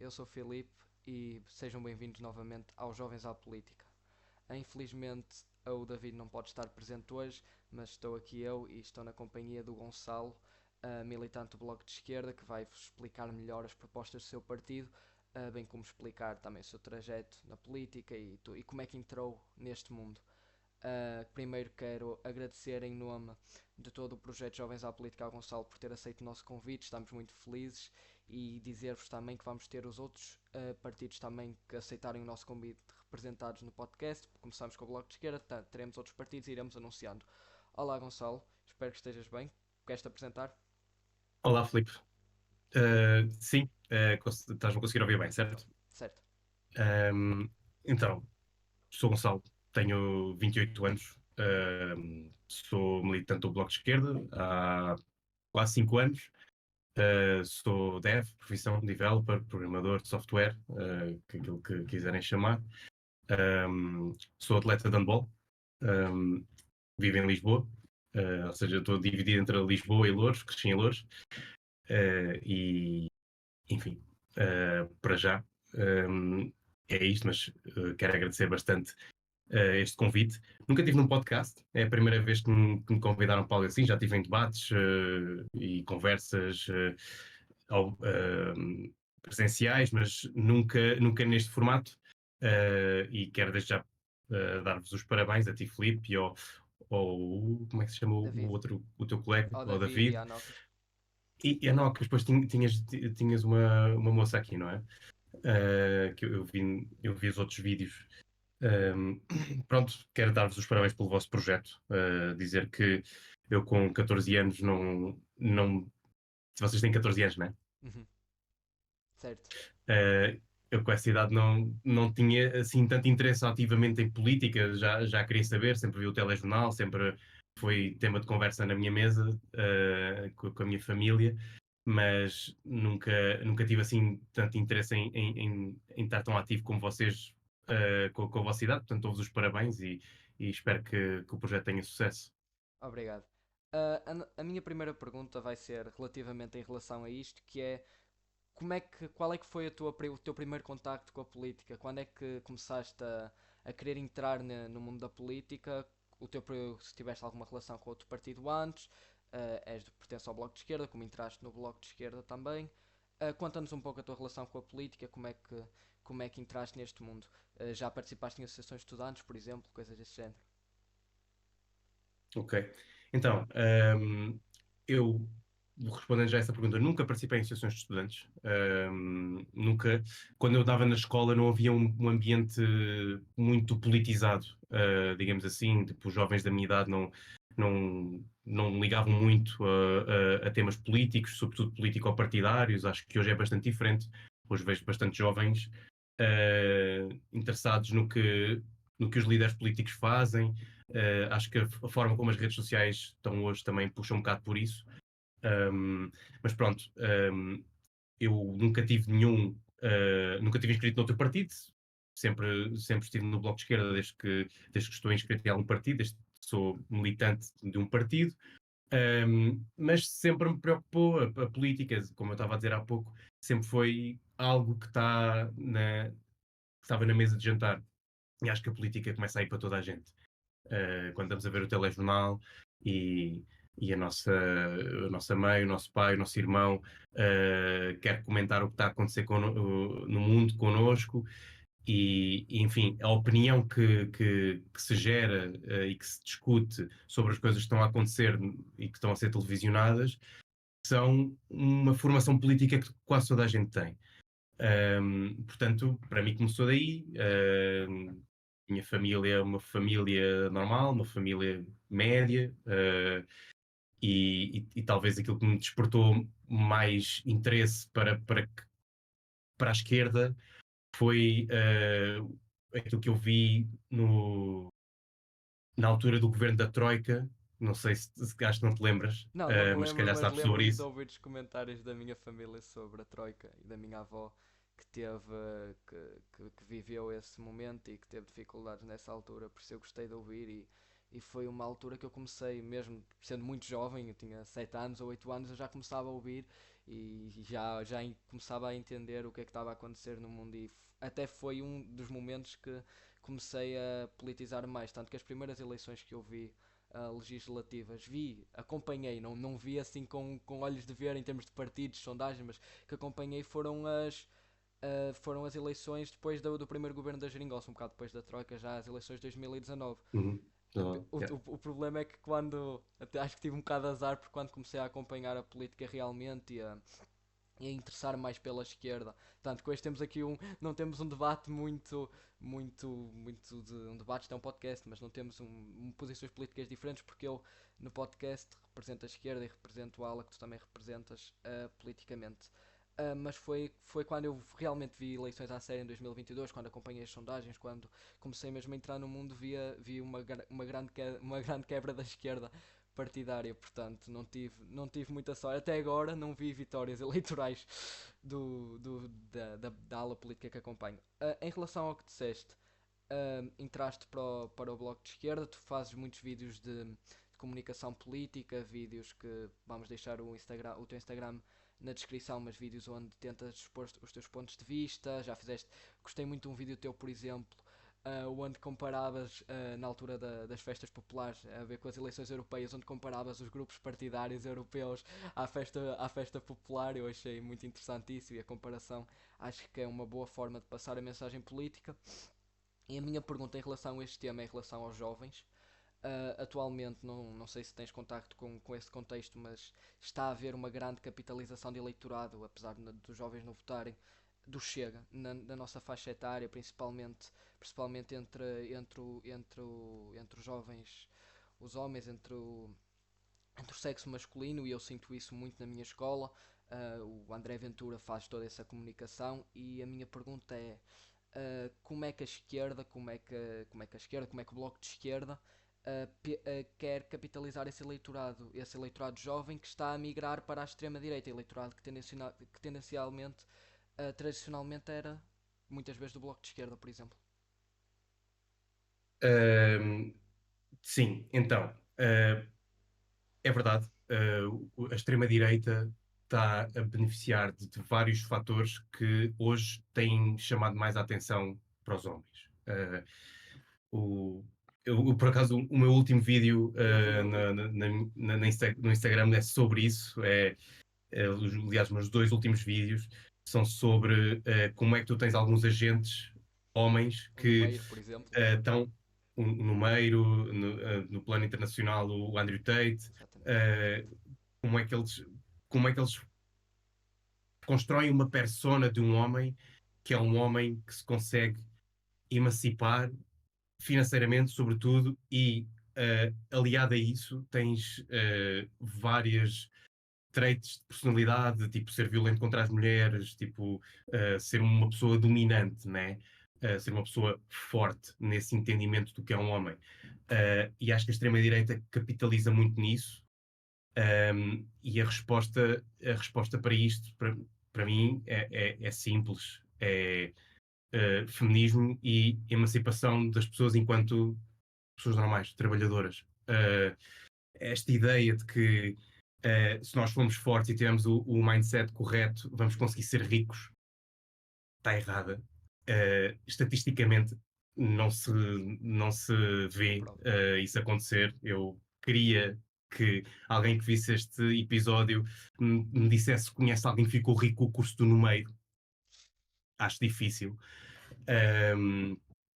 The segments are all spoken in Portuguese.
eu sou o Filipe e sejam bem-vindos novamente aos Jovens à Política. Infelizmente, o David não pode estar presente hoje, mas estou aqui eu e estou na companhia do Gonçalo, militante do Bloco de Esquerda, que vai-vos explicar melhor as propostas do seu partido, bem como explicar também o seu trajeto na política e como é que entrou neste mundo. Primeiro quero agradecer em nome de todo o projeto Jovens à Política ao Gonçalo por ter aceito o nosso convite, estamos muito felizes e dizer-vos também que vamos ter os outros partidos também que aceitarem o nosso convite representados no podcast. Começamos com o Bloco de Esquerda, teremos outros partidos e iremos anunciando. Olá Gonçalo, espero que estejas bem. Queres-te apresentar? Olá, Filipe. Sim, estás-me a conseguir ouvir bem, certo? Certo. Ahm, então, sou Gonçalo, tenho 28 anos, sou militante do Bloco de Esquerda há quase 5 anos. Sou dev, profissão developer, programador de software, que aquilo que quiserem chamar. Sou atleta de handball, ahm, vivo em Lisboa, ou seja, estou dividido entre Lisboa e Loures, cresci em Loures. E enfim, para já, é isto, mas quero agradecer bastante este convite. Nunca estive num podcast, é a primeira vez que me convidaram para algo assim. Já estive em debates e conversas presenciais, mas nunca neste formato. E quero desde já dar-vos os parabéns a ti, Filipe, e como é que se chama o David. outro, o teu colega, Ao ao David e David. à Nocas. E a Noca, depois tinhas uma moça aqui, não é? Que eu vi os outros vídeos. Ahm, pronto, quero dar-vos os parabéns pelo vosso projeto. Dizer que eu com 14 anos não. Se vocês têm 14 anos, não é? Uhum. Certo. Uh, eu com essa idade não tinha assim tanto interesse ativamente em política, já queria saber, sempre vi o telejornal, sempre foi tema de conversa na minha mesa, com a minha família, mas nunca tive assim tanto interesse em estar tão ativo como vocês, com a vossa idade. Portanto, dou-vos os parabéns e espero que o projeto tenha sucesso. Obrigado. A minha primeira pergunta vai ser relativamente em relação a isto, que é qual é que foi o teu primeiro contacto com a política? Quando é que começaste a querer entrar no mundo da política? Se tiveste alguma relação com outro partido antes, pertences ao Bloco de Esquerda, como entraste no Bloco de Esquerda também. Conta-nos um pouco a tua relação com a política, como é que entraste neste mundo. Já participaste em associações de estudantes, por exemplo, coisas desse género? Ok. Então, eu, respondendo já a essa pergunta, nunca participei em associações de estudantes. Nunca, quando eu estava na escola, não havia um ambiente muito politizado, digamos assim. Tipo, os jovens da minha idade não ligavam muito a temas políticos, sobretudo político-partidários. Acho que hoje é bastante diferente. Hoje vejo bastante jovens interessados no que os líderes políticos fazem. Acho que a forma como as redes sociais estão hoje também puxa um bocado por isso. Um, mas pronto, eu nunca tive inscrito noutro partido, sempre estive no Bloco de Esquerda desde que estou inscrito em algum partido, desde que sou militante de um partido. Mas sempre me preocupou a política, como eu estava a dizer há pouco, sempre foi algo que estava na mesa de jantar. E acho que a política começa a ir para toda a gente. Quando estamos a ver o telejornal e, e a nossa mãe, o nosso pai, o nosso irmão quer comentar o que está a acontecer no mundo connosco enfim, a opinião que se gera e que se discute sobre as coisas que estão a acontecer e que estão a ser televisionadas são uma formação política que quase toda a gente tem. Portanto, para mim começou daí. Minha família é uma família normal, uma família média, e talvez aquilo que me despertou mais interesse para a esquerda foi aquilo que eu vi na altura do governo da Troika. Não sei se acho que não te lembras, Não, não me mas se lembro, calhar mas sabes sobre lembro-me de isso. ouvir os comentários da minha família sobre a Troika e da minha avó que que viveu esse momento e que teve dificuldades nessa altura, por isso eu gostei de ouvir e foi uma altura que eu comecei, mesmo sendo muito jovem, eu tinha 7 anos ou 8 anos, eu já começava a ouvir e começava a entender o que é que estava a acontecer no mundo e até foi um dos momentos que comecei a politizar mais, tanto que as primeiras eleições que eu vi legislativas, acompanhei, não vi assim com olhos de ver em termos de partidos, sondagens, mas que acompanhei foram as eleições depois do primeiro governo da Geringonça, um bocado depois da Troika, já as eleições de 2019. Uhum. Oh, yeah. O problema é que quando. Até acho que tive um bocado de azar, porque quando comecei a acompanhar a política realmente e a interessar mais pela esquerda. Tanto que hoje temos aqui não temos um debate muito de um debate, isto é um podcast, mas não temos posições políticas diferentes, porque eu no podcast represento a esquerda e represento a ala que tu também representas politicamente. Mas foi quando eu realmente vi eleições à série em 2022, quando acompanhei as sondagens, quando comecei mesmo a entrar no mundo, vi uma grande quebra da esquerda partidária, portanto não tive muita sorte. Até agora não vi vitórias eleitorais da ala política que acompanho. Em relação ao que disseste, entraste para o Bloco de Esquerda, tu fazes muitos vídeos de comunicação política, vídeos que vamos deixar o teu Instagram na descrição, mas vídeos onde tentas expor os teus pontos de vista. Gostei muito de um vídeo teu, por exemplo, onde comparavas na altura das festas populares, a ver com as eleições europeias, onde comparavas os grupos partidários europeus à festa popular. Eu achei muito interessante isso e a comparação acho que é uma boa forma de passar a mensagem política. E a minha pergunta em relação a este tema é em relação aos jovens. Atualmente, não sei se tens contacto com esse contexto, mas está a haver uma grande capitalização de eleitorado, apesar dos jovens não votarem, do Chega, na nossa faixa etária, principalmente entre os jovens, os homens, entre o sexo masculino, e eu sinto isso muito na minha escola. O André Ventura faz toda essa comunicação, e a minha pergunta é como é que a esquerda, como é que o Bloco de Esquerda quer capitalizar esse eleitorado jovem que está a migrar para a extrema-direita, eleitorado que tendencialmente, tradicionalmente era muitas vezes do Bloco de Esquerda, por exemplo. Sim, então, é verdade, a extrema-direita está a beneficiar de vários fatores que hoje têm chamado mais a atenção para os homens. O, por acaso, o meu último vídeo no Instagram é sobre isso. Aliás, os meus dois últimos vídeos são sobre como é que tu tens alguns agentes homens O que número, por exemplo. estão no meio, no plano internacional, o Andrew Tate, Exatamente. uh, como é que eles constroem uma persona de um homem que é um homem que se consegue emancipar financeiramente, sobretudo, e aliado a isso tens várias traits de personalidade, tipo ser violento contra as mulheres, tipo ser uma pessoa dominante, né? Ser uma pessoa forte nesse entendimento do que é um homem. E acho que a extrema-direita capitaliza muito nisso. E a resposta para isto, para mim, é simples. É feminismo e emancipação das pessoas enquanto pessoas normais, trabalhadoras. Esta ideia de que se nós formos fortes e tivermos o mindset correto, vamos conseguir ser ricos, está errada. Estatisticamente, não se vê Comprova. isso acontecer. Eu queria que alguém que visse este episódio me dissesse se conhece alguém que ficou rico com o curso do Numeiro. Acho difícil. Um,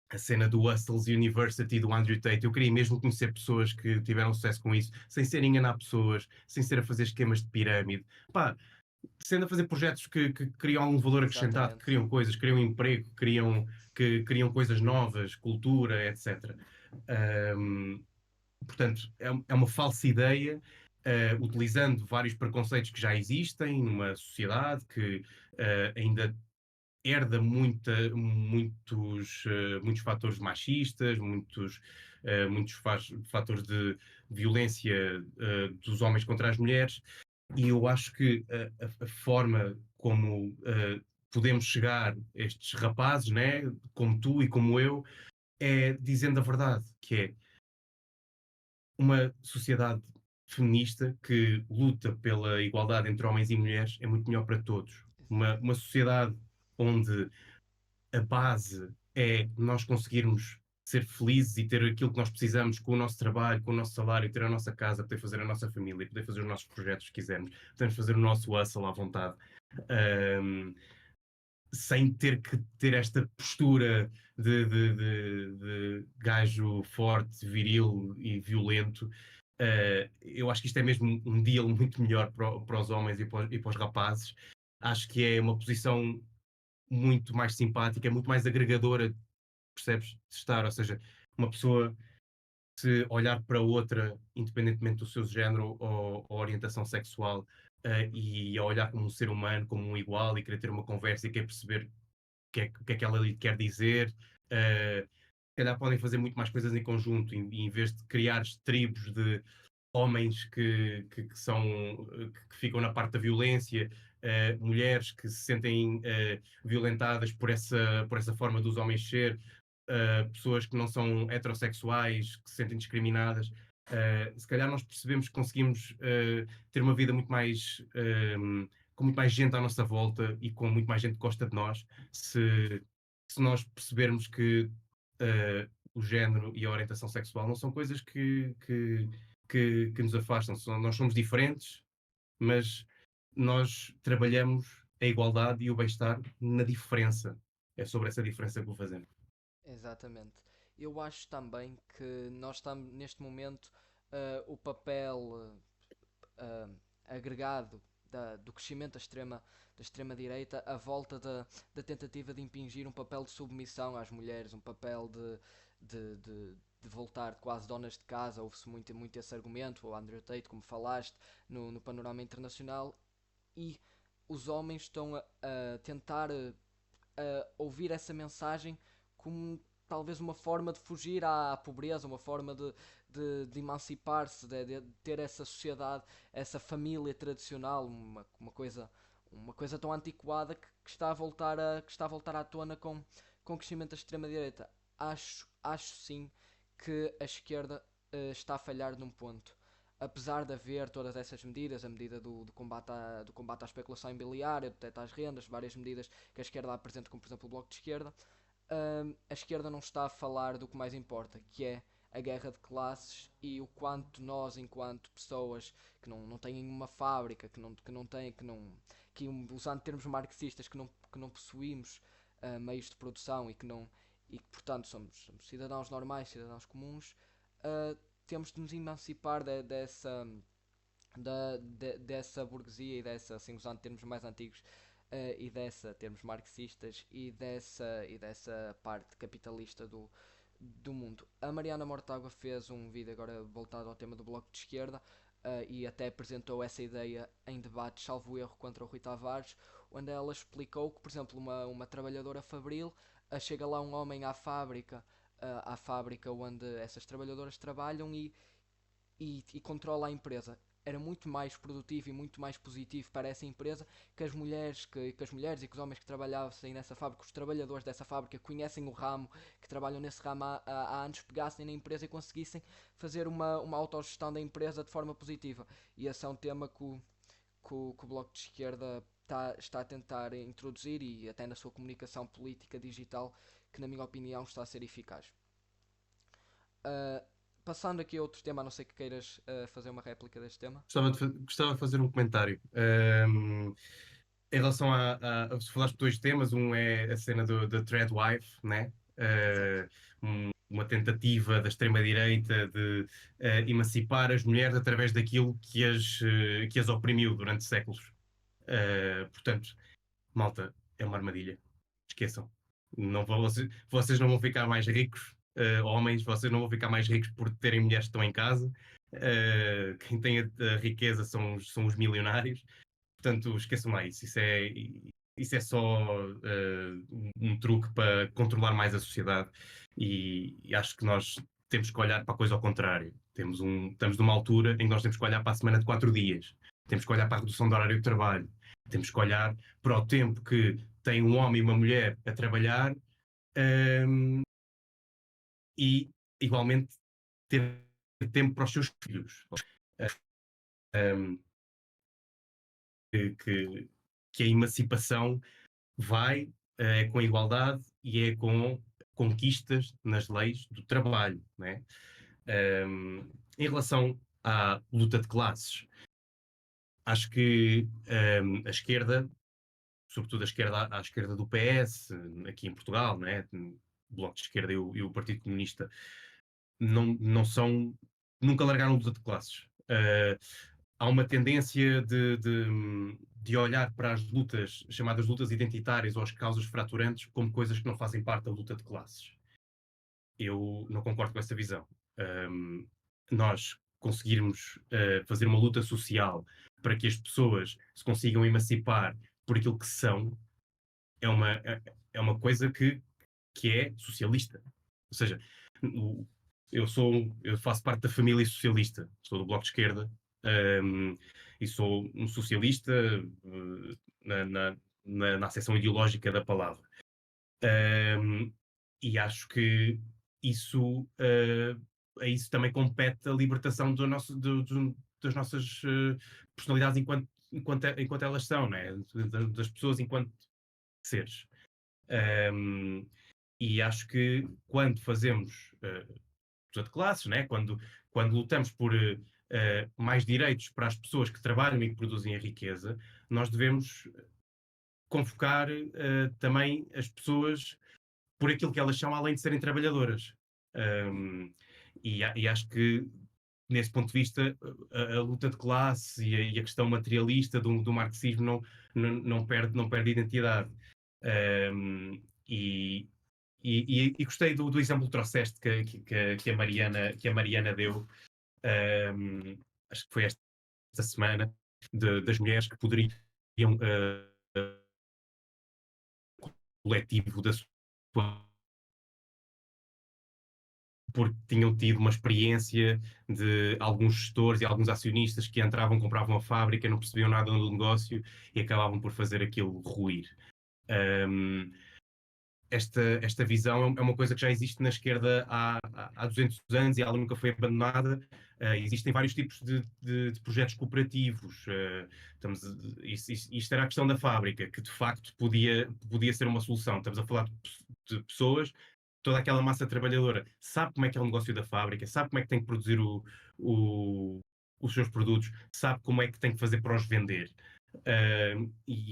a cena do Hustles University do Andrew Tate, eu queria mesmo conhecer pessoas que tiveram sucesso com isso, sem ser enganar pessoas, sem ser a fazer esquemas de pirâmide. Pá, sendo a fazer projetos que criam um valor acrescentado, que Exatamente. criam coisas, criam emprego, criam coisas novas, cultura, etc. Portanto, é uma falsa ideia, utilizando vários preconceitos que já existem numa sociedade que ainda herda muitos fatores machistas, muitos fatores de violência dos homens contra as mulheres, e eu acho que a forma como podemos chegar a estes rapazes, né, como tu e como eu, é dizendo a verdade, que é uma sociedade feminista que luta pela igualdade entre homens e mulheres é muito melhor para todos. Uma sociedade onde a base é nós conseguirmos ser felizes e ter aquilo que nós precisamos com o nosso trabalho, com o nosso salário, ter a nossa casa, poder fazer a nossa família, poder fazer os nossos projetos se quisermos, podemos fazer o nosso hustle à vontade. Um, Sem ter que ter esta postura de gajo forte, viril e violento. Eu acho que isto é mesmo um deal muito melhor para os homens e para os rapazes. Acho que é uma posição muito mais simpática, muito mais agregadora, percebes? De estar, ou seja, uma pessoa se olhar para outra, independentemente do seu género ou orientação sexual, e a olhar como um ser humano, como um igual, e querer ter uma conversa e querer perceber o que é que ela lhe quer dizer. Se calhar podem fazer muito mais coisas em conjunto, em vez de criar tribos de homens que são, que ficam na parte da violência, mulheres que se sentem violentadas por essa forma dos homens ser, pessoas que não são heterossexuais, que se sentem discriminadas. Se calhar nós percebemos que conseguimos ter uma vida muito mais com muito mais gente à nossa volta e com muito mais gente que gosta de nós, se nós percebermos que o género e a orientação sexual não são coisas que nos afastam. Nós somos diferentes, mas nós trabalhamos a igualdade e o bem-estar na diferença. É sobre essa diferença que o fazemos. Exatamente. Eu acho também que nós estamos neste momento o papel agregado do crescimento da extrema direita à volta da tentativa de impingir um papel de submissão às mulheres, um papel de voltar quase donas de casa. Houve-se muito esse argumento, o Andrew Tate, como falaste, no panorama internacional, e os homens estão a tentar ouvir essa mensagem como talvez uma forma de fugir à pobreza, uma forma de emancipar-se, de ter essa sociedade, essa família tradicional, uma coisa tão antiquada que está a voltar que está a voltar à tona com o crescimento da extrema-direita. Acho sim que a esquerda está a falhar num ponto. Apesar de haver todas essas medidas, a medida do combate à especulação imobiliária, do teto às rendas, várias medidas que a esquerda apresenta, como por exemplo o Bloco de Esquerda, a esquerda não está a falar do que mais importa, que é a guerra de classes e o quanto nós, enquanto pessoas que não têm uma fábrica, que não têm, que usando termos marxistas, que não possuímos meios de produção e que portanto somos cidadãos normais, cidadãos comuns, temos de nos emancipar dessa burguesia e dessa, assim usando termos mais antigos, e dessa, termos marxistas, e dessa parte capitalista do mundo. A Mariana Mortágua fez um vídeo agora voltado ao tema do Bloco de Esquerda, e até apresentou essa ideia em debate, salvo erro, contra o Rui Tavares, onde ela explicou que, por exemplo, uma trabalhadora fabril, chega lá um homem à fábrica onde essas trabalhadoras trabalham e controla a empresa. Era muito mais produtivo e muito mais positivo para essa empresa que as mulheres e que os homens que trabalhassem nessa fábrica, os trabalhadores dessa fábrica conhecem o ramo, que trabalham nesse ramo há anos, pegassem na empresa e conseguissem fazer uma autogestão da empresa de forma positiva. E esse é um tema que o Bloco de Esquerda está a tentar introduzir, e até na sua comunicação política digital, que na minha opinião está a ser eficaz. Uh, Passando aqui a outro tema, a não ser que queiras fazer uma réplica deste tema. Gostava de fazer um comentário. Em relação se falaste de dois temas, um é a cena da Threadwife, né? Exato. Uma tentativa da extrema-direita de emancipar as mulheres através daquilo que as oprimiu durante séculos. Portanto, malta, é uma armadilha. Esqueçam. Vocês não vão ficar mais ricos, homens, vocês não vão ficar mais ricos por terem mulheres que estão em casa. Quem tem a riqueza são os milionários. Portanto, esqueçam lá isso. Isso é só um truque para controlar mais a sociedade. E acho que nós temos que olhar para a coisa ao contrário. Estamos numa altura em que nós temos que olhar para a semana de 4 dias. Temos que olhar para a redução do horário de trabalho. Temos que olhar para o tempo que tem um homem e uma mulher a trabalhar, e, igualmente, ter tempo para os seus filhos. um, que, que a emancipação vai com igualdade e é com conquistas nas leis do trabalho, né? Em relação à luta de classes, acho que a esquerda, sobretudo a esquerda à esquerda do PS, aqui em Portugal, né? O Bloco de Esquerda e o Partido Comunista, não são, nunca largaram a luta de classes. Há uma tendência de olhar para as lutas, chamadas lutas identitárias ou as causas fraturantes, como coisas que não fazem parte da luta de classes. Eu não concordo com essa visão. Um, Nós conseguirmos fazer uma luta social para que as pessoas se consigam emancipar por aquilo que são é uma coisa que é socialista. Ou seja, o- eu faço parte da família socialista, sou do Bloco de Esquerda, um, e sou um socialista na, na, na acessão ideológica da palavra. Um, e acho que isso, a isso também compete a libertação das nossas personalidades enquanto elas são, né? Das pessoas enquanto seres. Um, e acho que quando fazemos luta de classes, né? Quando lutamos por mais direitos para as pessoas que trabalham e que produzem a riqueza, nós devemos convocar também as pessoas por aquilo que elas são, além de serem trabalhadoras. Um, e acho que, nesse ponto de vista, a luta de classe e a questão materialista do marxismo não perde identidade. Um, e, e gostei do exemplo que trouxeste que a Mariana deu, acho que foi esta semana, das mulheres que poderiam coletivo da sua porque tinham tido uma experiência de alguns gestores e alguns acionistas que entravam, compravam a fábrica, não percebiam nada do negócio e acabavam por fazer aquilo ruir. Um, esta visão é uma coisa que já existe na esquerda há 200 anos e ela nunca foi abandonada. Existem vários tipos de projetos cooperativos. Isto era a questão da fábrica, que de facto podia ser uma solução. Estamos a falar de pessoas, toda aquela massa trabalhadora sabe como é que é o negócio da fábrica, sabe como é que tem que produzir o, os seus produtos, sabe como é que tem que fazer para os vender.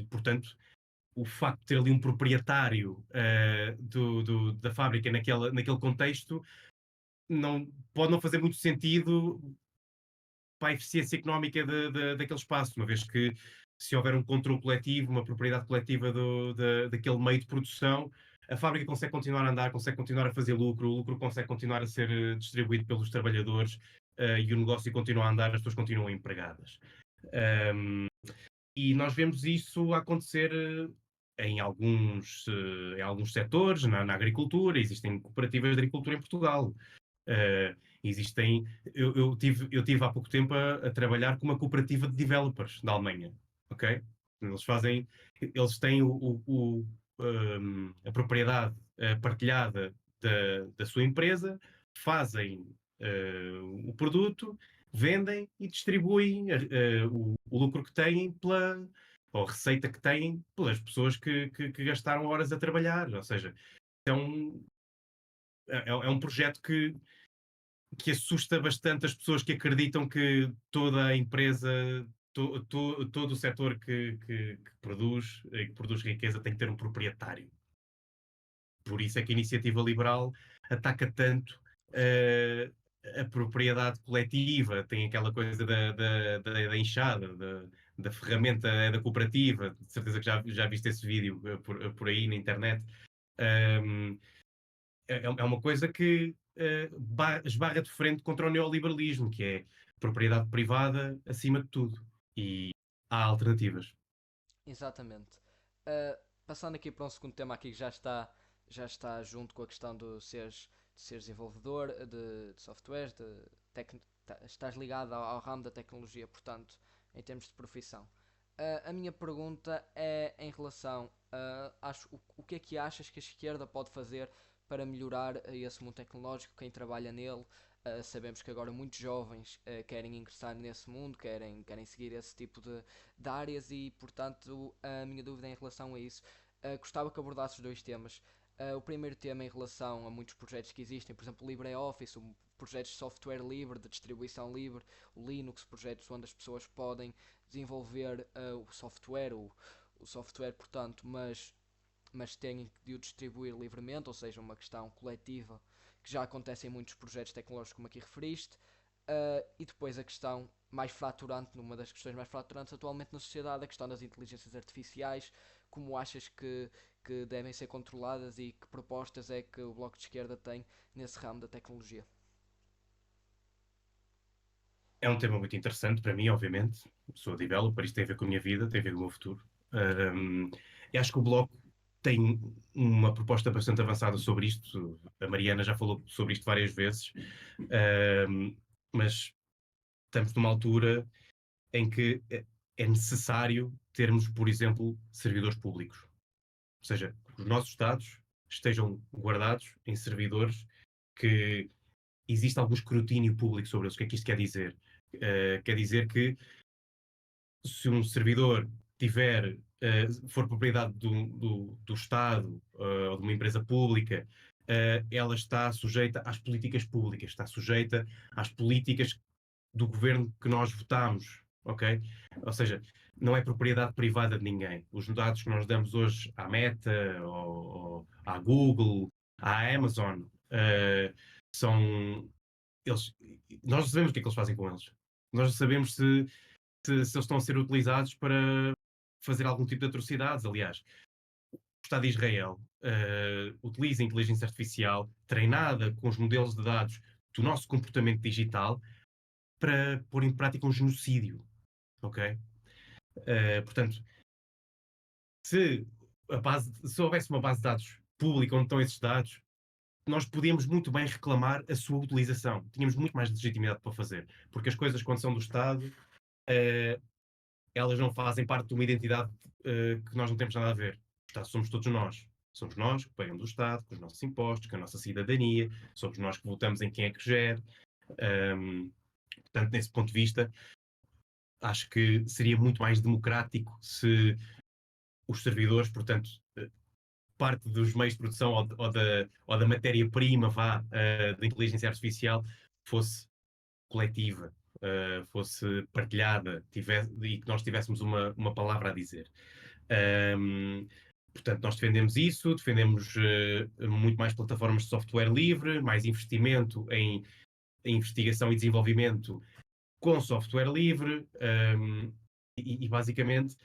Portanto, o facto de ter ali um proprietário da fábrica naquele contexto pode não fazer muito sentido para a eficiência económica daquele espaço, uma vez que se houver um controle coletivo, uma propriedade coletiva daquele meio de produção, a fábrica consegue continuar a andar, consegue continuar a fazer lucro, o lucro consegue continuar a ser distribuído pelos trabalhadores e o negócio continua a andar, as pessoas continuam empregadas. Um, e nós vemos isso acontecer em alguns setores, na agricultura, existem cooperativas de agricultura em Portugal. Uh, existem, eu tive há pouco tempo a trabalhar com uma cooperativa de developers da Alemanha, ok? Eles têm a propriedade partilhada da sua empresa, fazem o produto, vendem e distribuem o lucro que têm ou a receita que têm pelas pessoas que gastaram horas a trabalhar. Ou seja, é é um projeto que assusta bastante as pessoas que acreditam que toda a empresa, todo o setor que produz riqueza tem que ter um proprietário. Por isso é que a iniciativa liberal ataca tanto a propriedade coletiva, tem aquela coisa da enxada, da ferramenta da cooperativa. De certeza que já viste esse vídeo por aí na internet. Um, é uma coisa que esbarra de frente contra o neoliberalismo, que é propriedade privada acima de tudo. E há alternativas. Exatamente. Passando aqui para um segundo tema aqui que já está junto com a questão de seres desenvolvedor de softwares, estás ligado ao ramo da tecnologia, portanto, em termos de profissão. A minha pergunta é em relação o que é que achas que a esquerda pode fazer para melhorar esse mundo tecnológico, quem trabalha nele, Sabemos que agora muitos jovens querem ingressar nesse mundo, querem seguir esse tipo de áreas e, portanto, a minha dúvida em relação a isso, gostava que abordasses dois temas. O primeiro tema em relação a muitos projetos que existem, por exemplo, o LibreOffice, projetos de software livre, de distribuição livre, o Linux, projetos onde as pessoas podem desenvolver o software, portanto, mas têm de o distribuir livremente, ou seja, uma questão coletiva que já acontece em muitos projetos tecnológicos, como aqui referiste. E depois a questão mais fraturante, numa das questões mais fraturantes atualmente na sociedade, a questão das inteligências artificiais, como achas que devem ser controladas e que propostas é que o Bloco de Esquerda tem nesse ramo da tecnologia? É um tema muito interessante para mim, obviamente. Sou developer, isto tem a ver com a minha vida, tem a ver com o meu futuro. Um, e acho que o Bloco tem uma proposta bastante avançada sobre isto. A Mariana já falou sobre isto várias vezes, mas estamos numa altura em que é necessário termos, por exemplo, servidores públicos. Ou seja, os nossos dados estejam guardados em servidores que existe algum escrutínio público sobre eles. O que é que isto quer dizer? Quer dizer que se um servidor for propriedade do Estado ou de uma empresa pública, ela está sujeita às políticas públicas, está sujeita às políticas do governo que nós votamos, ok? Ou seja, não é propriedade privada de ninguém. Os dados que nós damos hoje à Meta, ou à Google, à Amazon, são eles. Nós não sabemos o que é que eles fazem com eles. Nós não sabemos se eles estão a ser utilizados para fazer algum tipo de atrocidades. Aliás, o Estado de Israel utiliza a inteligência artificial treinada com os modelos de dados do nosso comportamento digital para pôr em prática um genocídio, ok? Portanto, se houvesse uma base de dados pública onde estão esses dados, nós podíamos muito bem reclamar a sua utilização. Tínhamos muito mais legitimidade para fazer, porque as coisas, quando são do Estado, uh, elas não fazem parte de uma identidade que nós não temos nada a ver. O Estado somos todos nós. Somos nós que pagamos o Estado, com os nossos impostos, com a nossa cidadania, somos nós que votamos em quem é que gera. Portanto, nesse ponto de vista, acho que seria muito mais democrático se os servidores, portanto, parte dos meios de produção ou da matéria-prima, da inteligência artificial, fosse coletiva, fosse partilhada, e que nós tivéssemos uma palavra a dizer. Portanto, nós defendemos isso, defendemos muito mais plataformas de software livre, mais investimento em investigação e desenvolvimento com software livre, e basicamente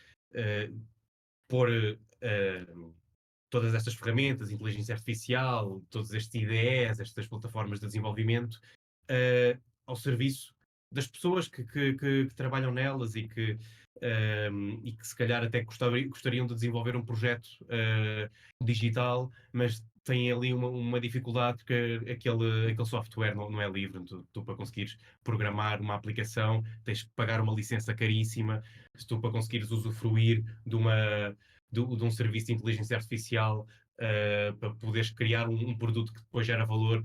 pôr todas estas ferramentas, inteligência artificial, todos estes IDEs, estas plataformas de desenvolvimento, ao serviço das pessoas que trabalham nelas e que se calhar até gostariam de desenvolver um projeto digital, mas têm ali uma dificuldade, que aquele software não é livre. Tu, para conseguires programar uma aplicação, tens que pagar uma licença caríssima. Se tu, para conseguires usufruir de um serviço de inteligência artificial, para poderes criar um produto que depois gera valor,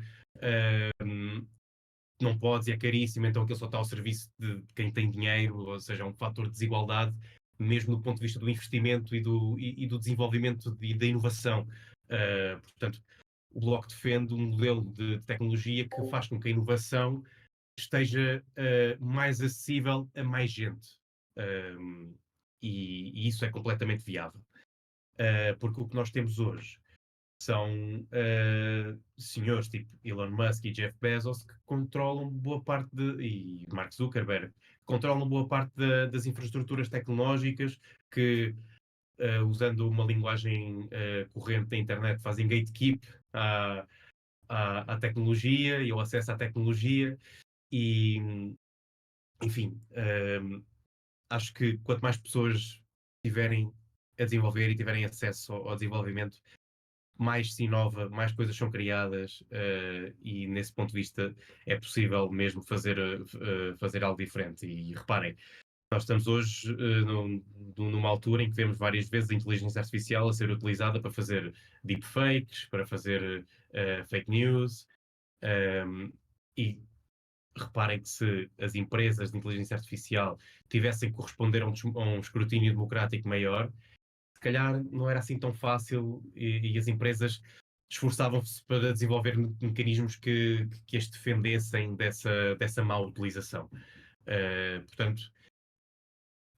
não podes, e é caríssimo, então aquilo só está ao serviço de quem tem dinheiro, ou seja, é um fator de desigualdade, mesmo do ponto de vista do investimento e do desenvolvimento e da inovação. Portanto, o Bloco defende um modelo de tecnologia que faz com que a inovação esteja mais acessível a mais gente. E isso é completamente viável. Porque o que nós temos hoje são senhores tipo Elon Musk e Jeff Bezos que controlam boa parte e Mark Zuckerberg, controlam boa parte das infraestruturas tecnológicas que, usando uma linguagem corrente da internet, fazem gatekeep à tecnologia e ao acesso à tecnologia. E, enfim, acho que quanto mais pessoas tiverem a desenvolver e tiverem acesso ao desenvolvimento, mais se inova, mais coisas são criadas, e nesse ponto de vista é possível mesmo fazer algo diferente. E reparem, nós estamos hoje numa altura em que vemos várias vezes a inteligência artificial a ser utilizada para fazer deepfakes, para fazer fake news, e reparem que se as empresas de inteligência artificial tivessem que corresponder a um escrutínio democrático maior, se calhar não era assim tão fácil e as empresas esforçavam-se para desenvolver mecanismos que as defendessem dessa má utilização. Portanto,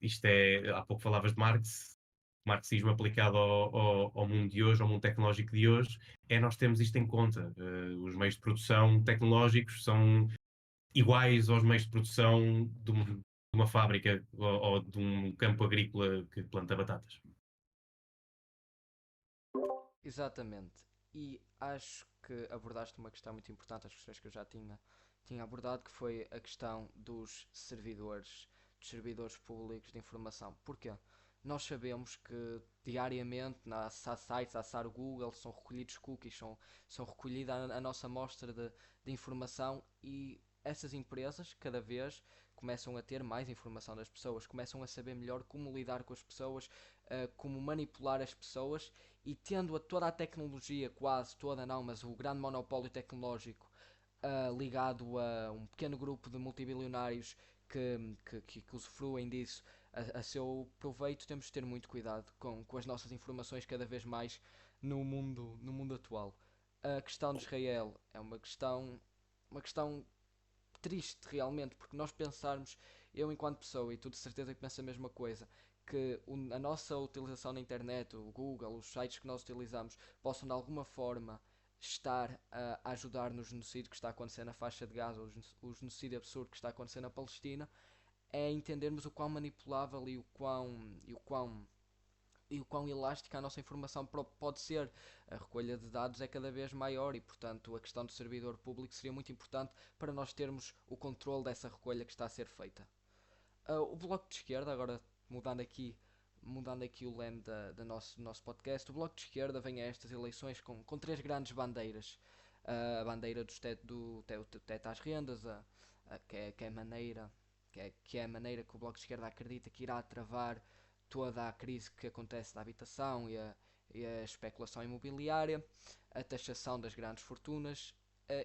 isto é, há pouco falavas de Marx, marxismo aplicado ao mundo de hoje, ao mundo tecnológico de hoje, é nós temos isto em conta. Os meios de produção tecnológicos são iguais aos meios de produção de uma fábrica ou de um campo agrícola que planta batatas. Exatamente. E acho que abordaste uma questão muito importante, as questões que eu já tinha abordado, que foi a questão dos servidores públicos de informação. Porquê? Nós sabemos que diariamente na sites, acessar o Google, são recolhidos cookies, são recolhida a nossa amostra de informação, e essas empresas cada vez começam a ter mais informação das pessoas, começam a saber melhor como lidar com as pessoas, como manipular as pessoas, e tendo toda a tecnologia, quase toda não, mas o grande monopólio tecnológico ligado a um pequeno grupo de multibilionários que usufruem disso a seu proveito, temos de ter muito cuidado com as nossas informações cada vez mais no mundo atual. A questão de Israel é uma questão triste realmente, porque nós pensarmos, eu enquanto pessoa, e tu de certeza que pensa a mesma coisa, que a nossa utilização na internet, o Google, os sites que nós utilizamos, possam de alguma forma estar a ajudar no genocídio que está a acontecer na faixa de Gaza, o genocídio absurdo que está a acontecer na Palestina, é entendermos o quão manipulável e o quão elástica a nossa informação pode ser. A recolha de dados é cada vez maior e, portanto, a questão do servidor público seria muito importante para nós termos o controle dessa recolha que está a ser feita. O Bloco de Esquerda, agora mudando aqui, mudando aqui o leme do nosso podcast, o Bloco de Esquerda vem a estas eleições com três grandes bandeiras. A bandeira do teto às rendas, que é a maneira que é a maneira que o Bloco de Esquerda acredita que irá travar toda a crise que acontece da habitação e a especulação imobiliária, a taxação das grandes fortunas,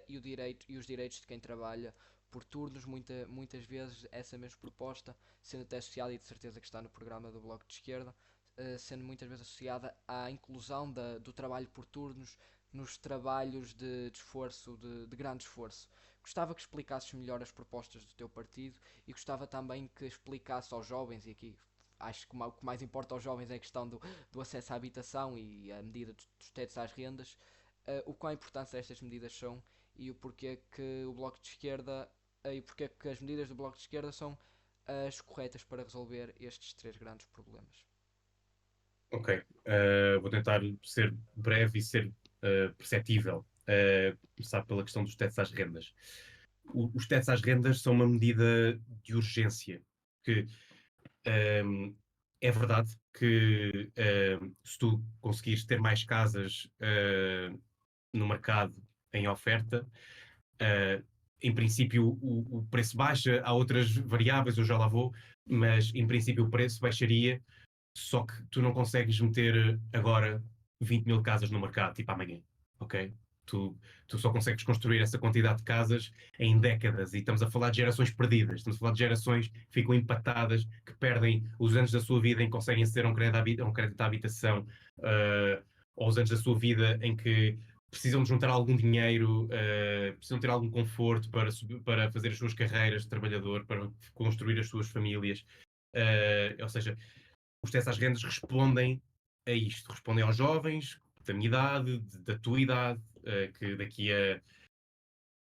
e os direitos de quem trabalha por turnos, muitas vezes essa mesma proposta, sendo até associada, e de certeza que está no programa do Bloco de Esquerda, sendo muitas vezes associada à inclusão do trabalho por turnos nos trabalhos de esforço, de grande esforço. Gostava que explicasses melhor as propostas do teu partido, e gostava também que explicasse aos jovens, e aqui acho que o que mais importa aos jovens é a questão do acesso à habitação e a medida dos tetos às rendas, o quão importantes estas medidas são, e o porquê que o Bloco de Esquerda e porque que as medidas do Bloco de Esquerda são as corretas para resolver estes três grandes problemas. Ok, vou tentar ser breve e ser perceptível. Começar pela questão dos tetos às rendas. Os tetos às rendas são uma medida de urgência, que é verdade que se tu conseguires ter mais casas no mercado em oferta, uh, em princípio o preço baixa, há outras variáveis, eu já lá vou, mas em princípio o preço baixaria, só que tu não consegues meter agora 20 mil casas no mercado, tipo amanhã, ok? Tu, tu só consegues construir essa quantidade de casas em décadas, e estamos a falar de gerações perdidas, estamos a falar de gerações que ficam empatadas, que perdem os anos da sua vida em que conseguem aceder a um crédito à habitação, ou os anos da sua vida em que precisam de juntar algum dinheiro, precisam ter algum conforto para fazer as suas carreiras de trabalhador, para construir as suas famílias. Ou seja, os testes às rendas respondem a isto, respondem aos jovens da minha idade, da tua idade, que daqui a.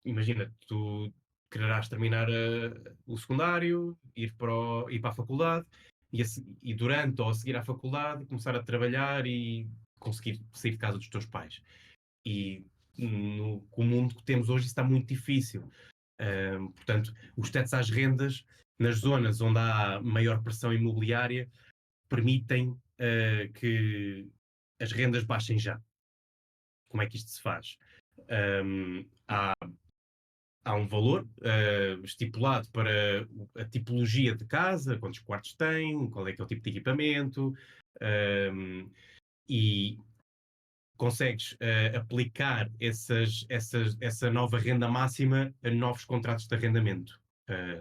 Imagina, tu quererás terminar o secundário, ir para a faculdade, e durante ou a seguir à faculdade começar a trabalhar e conseguir sair de casa dos teus pais. E com o mundo que temos hoje isso está muito difícil. Portanto, os tetos às rendas, nas zonas onde há maior pressão imobiliária, permitem que as rendas baixem já. Como é que isto se faz? Há um valor estipulado para a tipologia de casa, quantos quartos tem, qual é que é o tipo de equipamento, e consegues aplicar essa nova renda máxima a novos contratos de arrendamento.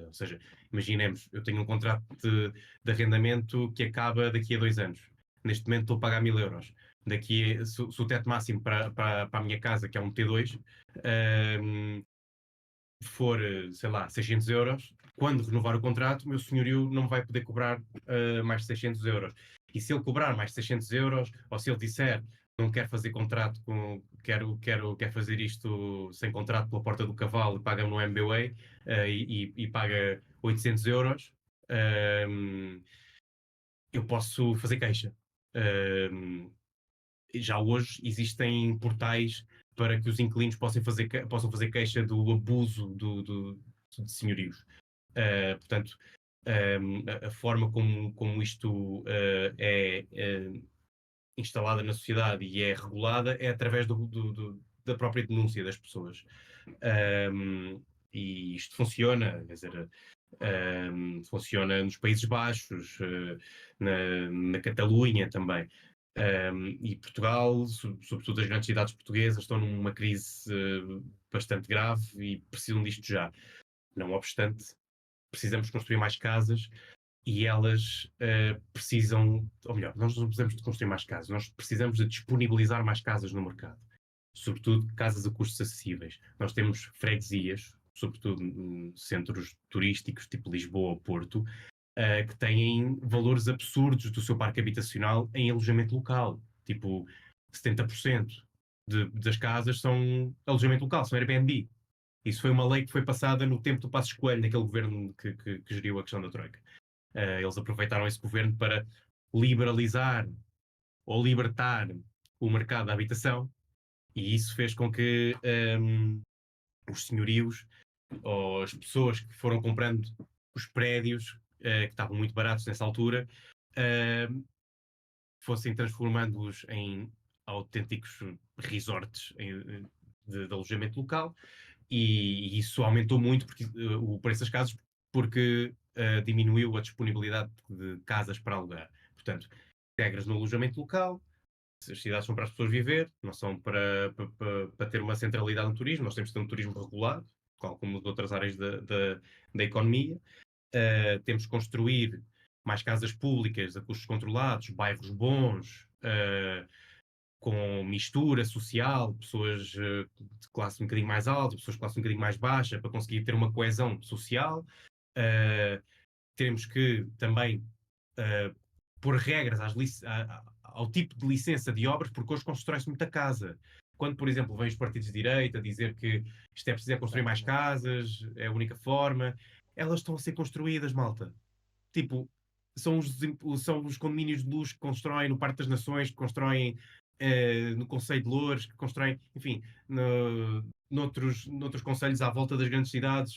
Ou seja, imaginemos, eu tenho um contrato de arrendamento que acaba daqui a 2 anos. Neste momento estou a pagar 1.000 euros. Se o teto máximo para a minha casa, que é um T2, for, sei lá, 600 euros, quando renovar o contrato, o meu senhorio não me vai poder cobrar mais 600 euros. E se ele cobrar mais 600 euros, ou se ele disser não quero fazer contrato quero fazer isto sem contrato pela porta do cavalo e paga-me no MBWay e paga 800 euros, eu posso fazer queixa. Já hoje existem portais para que os inquilinos possam fazer queixa do abuso de senhorios. Portanto, a forma como isto é instalada na sociedade e é regulada é através da própria denúncia das pessoas. E isto funciona, quer dizer, funciona nos Países Baixos, na Catalunha também. E Portugal, sobretudo as grandes cidades portuguesas, estão numa crise bastante grave e precisam disto já. Não obstante, precisamos construir mais casas e elas precisam, ou melhor, nós não precisamos de construir mais casas, nós precisamos de disponibilizar mais casas no mercado, sobretudo casas a custos acessíveis. Nós temos freguesias, sobretudo em centros turísticos, tipo Lisboa ou Porto, que têm valores absurdos do seu parque habitacional em alojamento local. Tipo, 70% das casas são alojamento local, são Airbnb. Isso foi uma lei que foi passada no tempo do Passos Coelho, naquele governo que geriu a questão da Troika. Eles aproveitaram esse governo para liberalizar ou libertar o mercado da habitação, e isso fez com que os senhorios ou as pessoas que foram comprando os prédios, que estavam muito baratos nessa altura, fossem transformando-os em autênticos resorts de alojamento local, e isso aumentou muito o preço das casas, porque diminuiu a disponibilidade de casas para alugar. Portanto, regras no alojamento local. As cidades são para as pessoas viver, não são para ter uma centralidade no turismo. Nós temos de ter um turismo regulado, tal como de outras áreas da economia. Temos de construir mais casas públicas a custos controlados, bairros bons, com mistura social, pessoas de classe um bocadinho mais alta, pessoas de classe um bocadinho mais baixa, para conseguir ter uma coesão social. Temos que também pôr regras ao tipo de licença de obras, porque hoje constrói-se muita casa. Quando, por exemplo, vêm os partidos de direita dizer que isto é preciso construir mais casas, é a única forma, elas estão a ser construídas, malta. Tipo, são os condomínios de luxo que constroem no Parque das Nações, que constroem no Conselho de Loures, que constroem, enfim, noutros conselhos à volta das grandes cidades,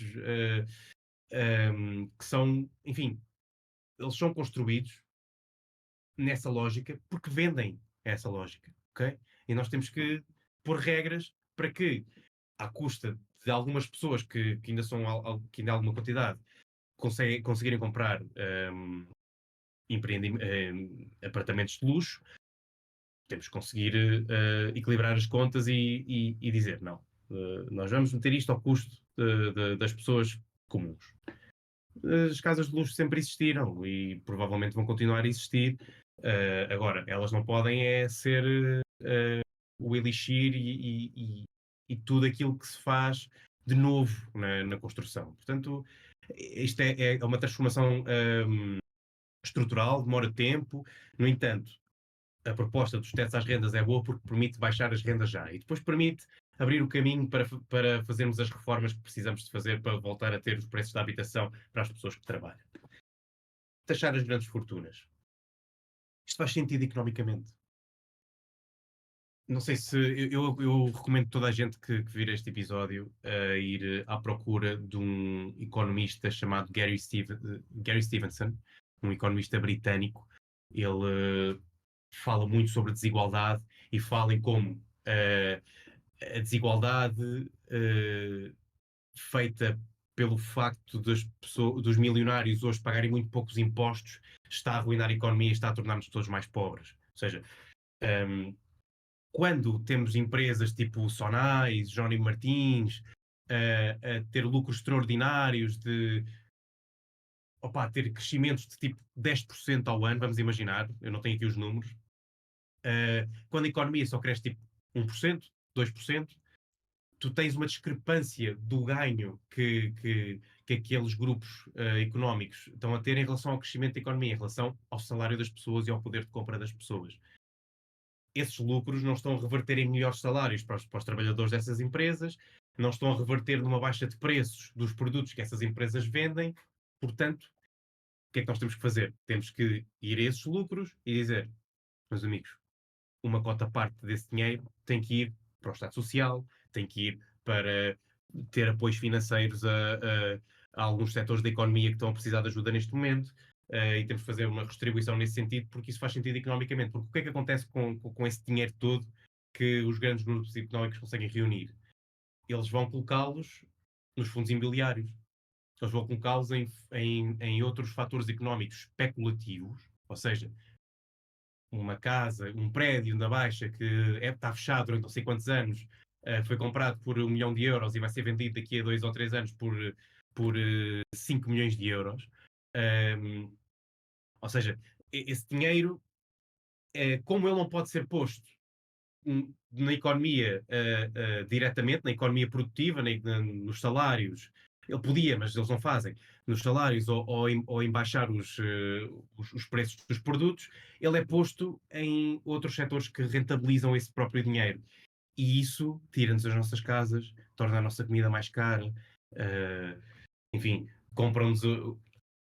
que são, enfim, eles são construídos nessa lógica porque vendem essa lógica, ok? E nós temos que pôr regras para que, à custa de algumas pessoas que ainda são que ainda há alguma quantidade, conseguirem comprar apartamentos de luxo, temos que conseguir equilibrar as contas e dizer, não, nós vamos meter isto ao custo das pessoas comuns. As casas de luxo sempre existiram e provavelmente vão continuar a existir. Agora, elas não podem ser o elixir e tudo aquilo que se faz de novo na construção. Portanto, isto é uma transformação estrutural, demora tempo. No entanto, a proposta dos tetos às rendas é boa porque permite baixar as rendas já e depois permite abrir o caminho para fazermos as reformas que precisamos de fazer para voltar a ter os preços da habitação para as pessoas que trabalham. Taxar as grandes fortunas. Isto faz sentido economicamente. Não sei se... Eu recomendo toda a gente que vir este episódio a ir à procura de um economista chamado Gary Stevenson, um economista britânico. Ele fala muito sobre desigualdade e fala em como a desigualdade feita pelo facto dos milionários hoje pagarem muito poucos impostos está a arruinar a economia e está a tornar-nos todos mais pobres. Ou seja, quando temos empresas tipo Sonais, Johnny Martins, a ter lucros extraordinários, ter crescimentos de tipo 10% ao ano, vamos imaginar, eu não tenho aqui os números, quando a economia só cresce tipo 1%, 2%, tu tens uma discrepância do ganho que aqueles grupos económicos estão a ter em relação ao crescimento da economia, em relação ao salário das pessoas e ao poder de compra das pessoas. Esses lucros não estão a reverter em melhores salários para os trabalhadores dessas empresas, não estão a reverter numa baixa de preços dos produtos que essas empresas vendem. Portanto, o que é que nós temos que fazer? Temos que ir a esses lucros e dizer, meus amigos, uma cota parte desse dinheiro tem que ir para o Estado Social, tem que ir para ter apoios financeiros a alguns setores da economia que estão a precisar de ajuda neste momento, e temos que fazer uma redistribuição nesse sentido, porque isso faz sentido economicamente. Porque o que é que acontece com esse dinheiro todo que os grandes grupos económicos conseguem reunir? Eles vão colocá-los nos fundos imobiliários. Eles vão colocá-los em outros fatores económicos especulativos, ou seja, uma casa, um prédio na Baixa que está fechado durante não sei quantos anos, foi comprado por 1 milhão de euros e vai ser vendido daqui a 2 ou 3 anos por 5 milhões de euros. Ou seja, esse dinheiro, como ele não pode ser posto na economia diretamente, na economia produtiva, nos salários, ele podia, mas eles não fazem, nos salários ou em baixar os preços dos produtos, ele é posto em outros setores que rentabilizam esse próprio dinheiro. E isso tira-nos as nossas casas, torna a nossa comida mais cara, enfim, compram-nos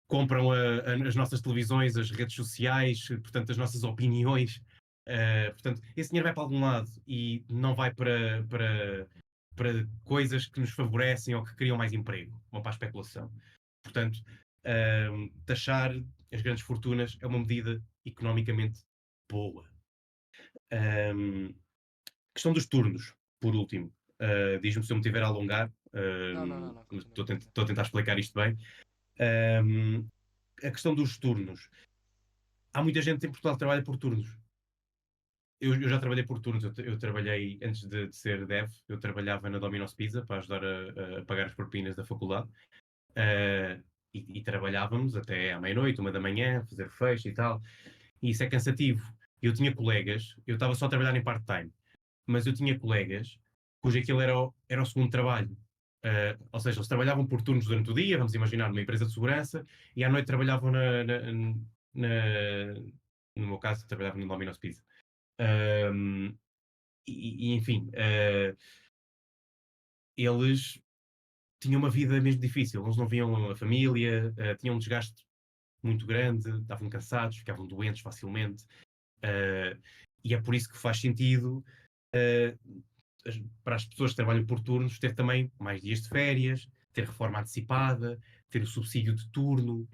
compram as nossas televisões, as redes sociais, portanto, as nossas opiniões. Portanto, esse dinheiro vai para algum lado e não vai para coisas que nos favorecem ou que criam mais emprego, vão para a especulação. Portanto, taxar as grandes fortunas é uma medida economicamente boa. Questão dos turnos, por último. Diz-me se eu me tiver a alongar. Não, não, não, não, continua, Estou continua. a tentar explicar isto bem. A questão dos turnos. Há muita gente em Portugal que trabalha por turnos. Eu já trabalhei por turnos. Eu trabalhei, antes de ser dev, eu trabalhava na Domino's Pizza para ajudar a pagar as propinas da faculdade. E trabalhávamos até à meia-noite, 1 da manhã, a fazer fecho e tal. E isso é cansativo. Eu tinha colegas, eu estava só a trabalhar em part-time, mas eu tinha colegas cujo aquilo era o segundo trabalho. Ou seja, eles trabalhavam por turnos durante o dia, vamos imaginar, numa empresa de segurança, e à noite trabalhavam no meu caso, trabalhava no Domino's Pizza. Um, enfim, eles tinham uma vida mesmo difícil, eles não viam a família, tinham um desgaste muito grande, estavam cansados, ficavam doentes facilmente, e é por isso que faz sentido para as pessoas que trabalham por turnos ter também mais dias de férias, ter reforma antecipada, ter o subsídio de turno.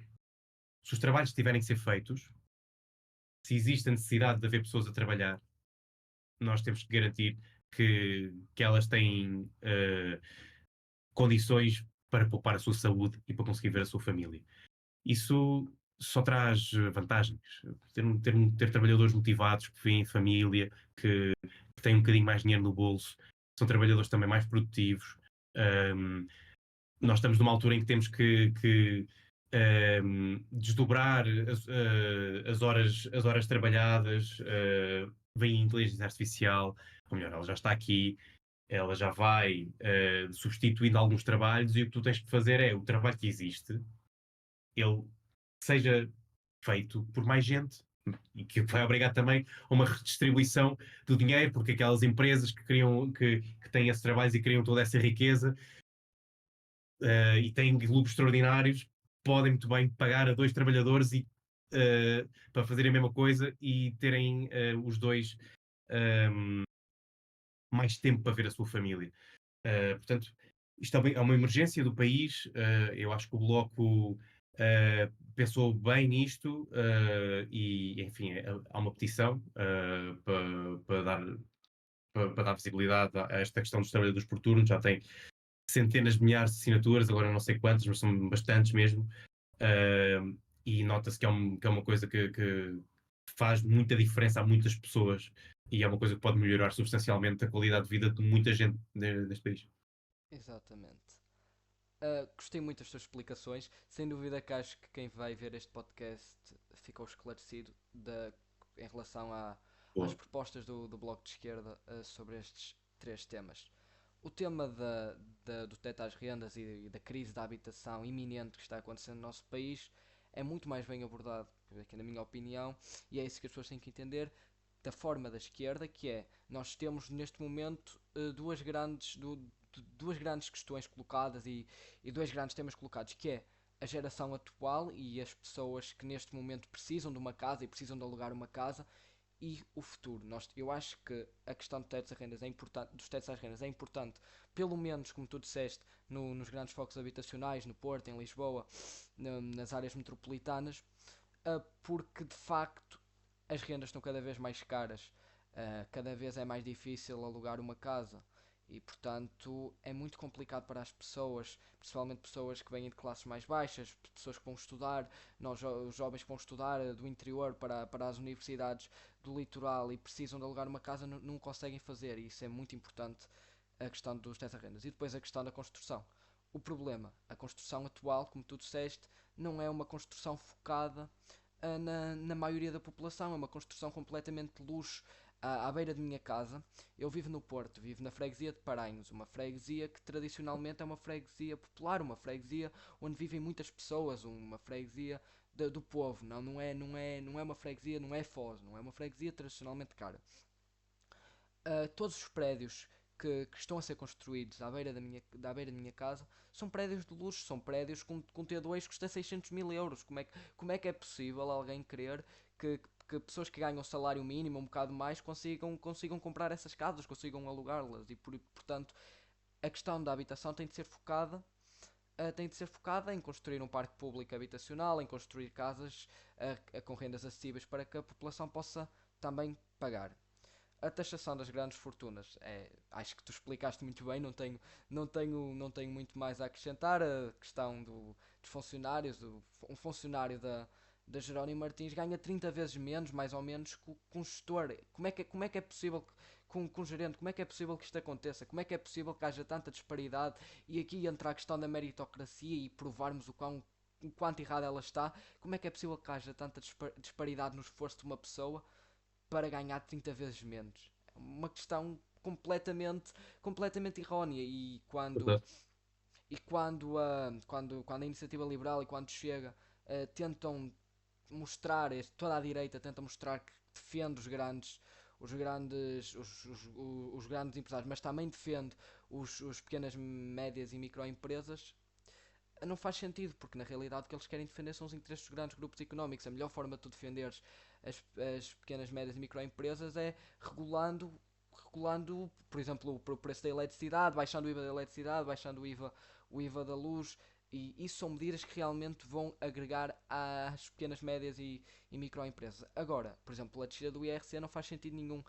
Se os trabalhos tiverem que ser feitos, se existe a necessidade de haver pessoas a trabalhar, nós temos que garantir que elas têm condições para poupar a sua saúde e para conseguir ver a sua família. Isso só traz vantagens. Ter trabalhadores motivados, que vêm em família, que têm um bocadinho mais dinheiro no bolso, são trabalhadores também mais produtivos. Nós estamos numa altura em que temos que desdobrar as horas trabalhadas, vem a inteligência artificial, ou melhor, ela já está aqui, ela já vai substituindo alguns trabalhos, e o que tu tens que fazer é o trabalho que existe, ele seja feito por mais gente, e que vai obrigar também a uma redistribuição do dinheiro, porque aquelas empresas que têm esses trabalhos e criam toda essa riqueza e têm lucros extraordinários, podem muito bem pagar a 2 trabalhadores para fazerem a mesma coisa e terem os dois mais tempo para ver a sua família. Portanto, isto é uma emergência do país. Eu acho que o Bloco pensou bem nisto e, enfim, há uma petição para dar visibilidade a esta questão dos trabalhadores por turno. Já tem centenas de milhares de assinaturas, agora não sei quantas, mas são bastantes mesmo. E nota-se que é uma coisa que faz muita diferença a muitas pessoas e é uma coisa que pode melhorar substancialmente a qualidade de vida de muita gente neste país. Exatamente. Gostei muito das suas explicações. Sem dúvida que acho que quem vai ver este podcast ficou esclarecido em relação às Boa. propostas do Bloco de Esquerda sobre estes três temas. O tema do teto às rendas e da crise da habitação iminente que está acontecendo no nosso país é muito mais bem abordado, aqui na minha opinião, e é isso que as pessoas têm que entender da forma da esquerda, que é, nós temos neste momento duas grandes questões colocadas e dois grandes temas colocados, que é a geração atual e as pessoas que neste momento precisam de uma casa e precisam de alugar uma casa, e o futuro. Eu acho que a questão de tetos às rendas é importante, dos tetos às rendas é importante, pelo menos como tu disseste, nos grandes focos habitacionais, no Porto, em Lisboa, nas áreas metropolitanas, porque de facto as rendas estão cada vez mais caras, cada vez é mais difícil alugar uma casa. E portanto é muito complicado para as pessoas, principalmente pessoas que vêm de classes mais baixas, pessoas que vão estudar, os jovens que vão estudar do interior para as universidades do litoral e precisam de alugar uma casa, não conseguem fazer. E isso é muito importante, a questão dos tetos rendas. E depois a questão da construção. O problema, a construção atual, como tu disseste, não é uma construção focada na maioria da população, é uma construção completamente de luxo à beira de minha casa. Eu vivo no Porto, vivo na freguesia de Paranhos, uma freguesia que tradicionalmente é uma freguesia popular, uma freguesia onde vivem muitas pessoas, uma freguesia do povo, não é uma freguesia, não é Foz, não é uma freguesia tradicionalmente cara. Todos os prédios que estão a ser construídos da beira da minha casa são prédios de luxo, são prédios com T2 que custa 600 mil euros. Como é que é possível alguém querer que pessoas que ganham salário mínimo, um bocado mais, consigam comprar essas casas, consigam alugá-las? E portanto, a questão da habitação tem de ser focada em construir um parque público habitacional, em construir casas com rendas acessíveis para que a população possa também pagar. A taxação das grandes fortunas acho que tu explicaste muito bem, não tenho muito mais a acrescentar. A questão dos funcionários, um funcionário da Jerónimo Martins ganha 30 vezes menos, mais ou menos, que um gestor. Como é que é possível com um gerente, como é que é possível que isto aconteça? Como é que é possível que haja tanta disparidade? E aqui entra a questão da meritocracia e provarmos o quanto errada ela está. Como é que é possível que haja tanta disparidade no esforço de uma pessoa para ganhar 30 vezes menos? É uma questão completamente errónea. E quando a iniciativa liberal e quando chega tentam mostrar, toda a direita tenta mostrar que defende os grandes empresários, mas também defende os pequenas, médias e microempresas, não faz sentido, porque na realidade o que eles querem defender são os interesses dos grandes grupos económicos. A melhor forma de tu defenderes as pequenas, médias e microempresas é regulando, por exemplo, o preço da eletricidade, baixando o IVA da eletricidade, baixando o IVA da luz. E isso são medidas que realmente vão agregar às pequenas, médias e microempresas. Agora, por exemplo, a descida do IRC não faz sentido nenhum.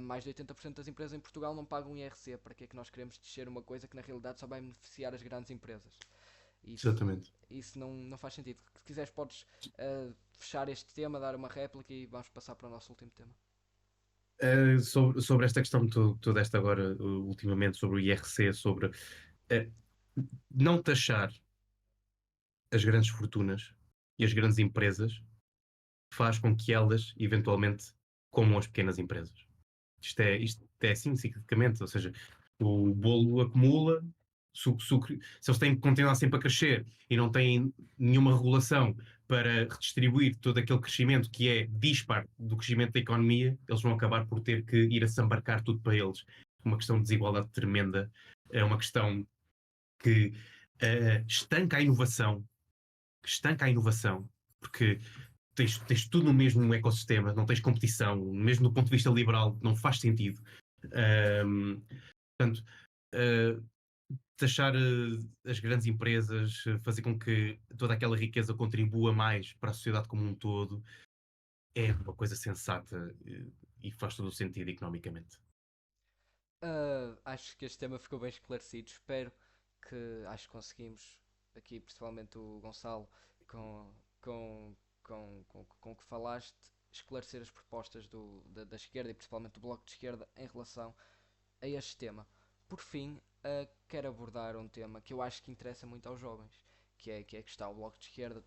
Mais de 80% das empresas em Portugal não pagam IRC. Para que é que nós queremos descer uma coisa que na realidade só vai beneficiar as grandes empresas? Isso, Exatamente. isso não faz sentido. Se quiseres, podes fechar este tema, dar uma réplica e vamos passar para o nosso último tema. Sobre esta questão que tu deste agora, ultimamente, sobre o IRC, sobre uh, não taxar as grandes fortunas e as grandes empresas faz com que elas, eventualmente, comam as pequenas empresas. Isto é assim, ciclicamente, ou seja, o bolo acumula, se eles têm que continuar sempre a crescer e não têm nenhuma regulação para redistribuir todo aquele crescimento que é dispar do crescimento da economia, eles vão acabar por ter que ir a sambarcar tudo para eles. Uma questão de desigualdade tremenda, é uma questão que estanca a inovação, porque tens tudo no mesmo ecossistema, não tens competição, mesmo do ponto de vista liberal, não faz sentido. Portanto, uh, taxar as grandes empresas, fazer com que toda aquela riqueza contribua mais para a sociedade como um todo, é uma coisa sensata e faz todo o sentido economicamente. Acho que este tema ficou bem esclarecido. Espero que acho que conseguimos aqui, principalmente o Gonçalo, com, com o que falaste. esclarecer as propostas da esquerda e principalmente do Bloco de Esquerda em relação a este tema. Por fim, quero abordar um tema que eu acho que interessa muito aos jovens, que é a questão. O Bloco de Esquerda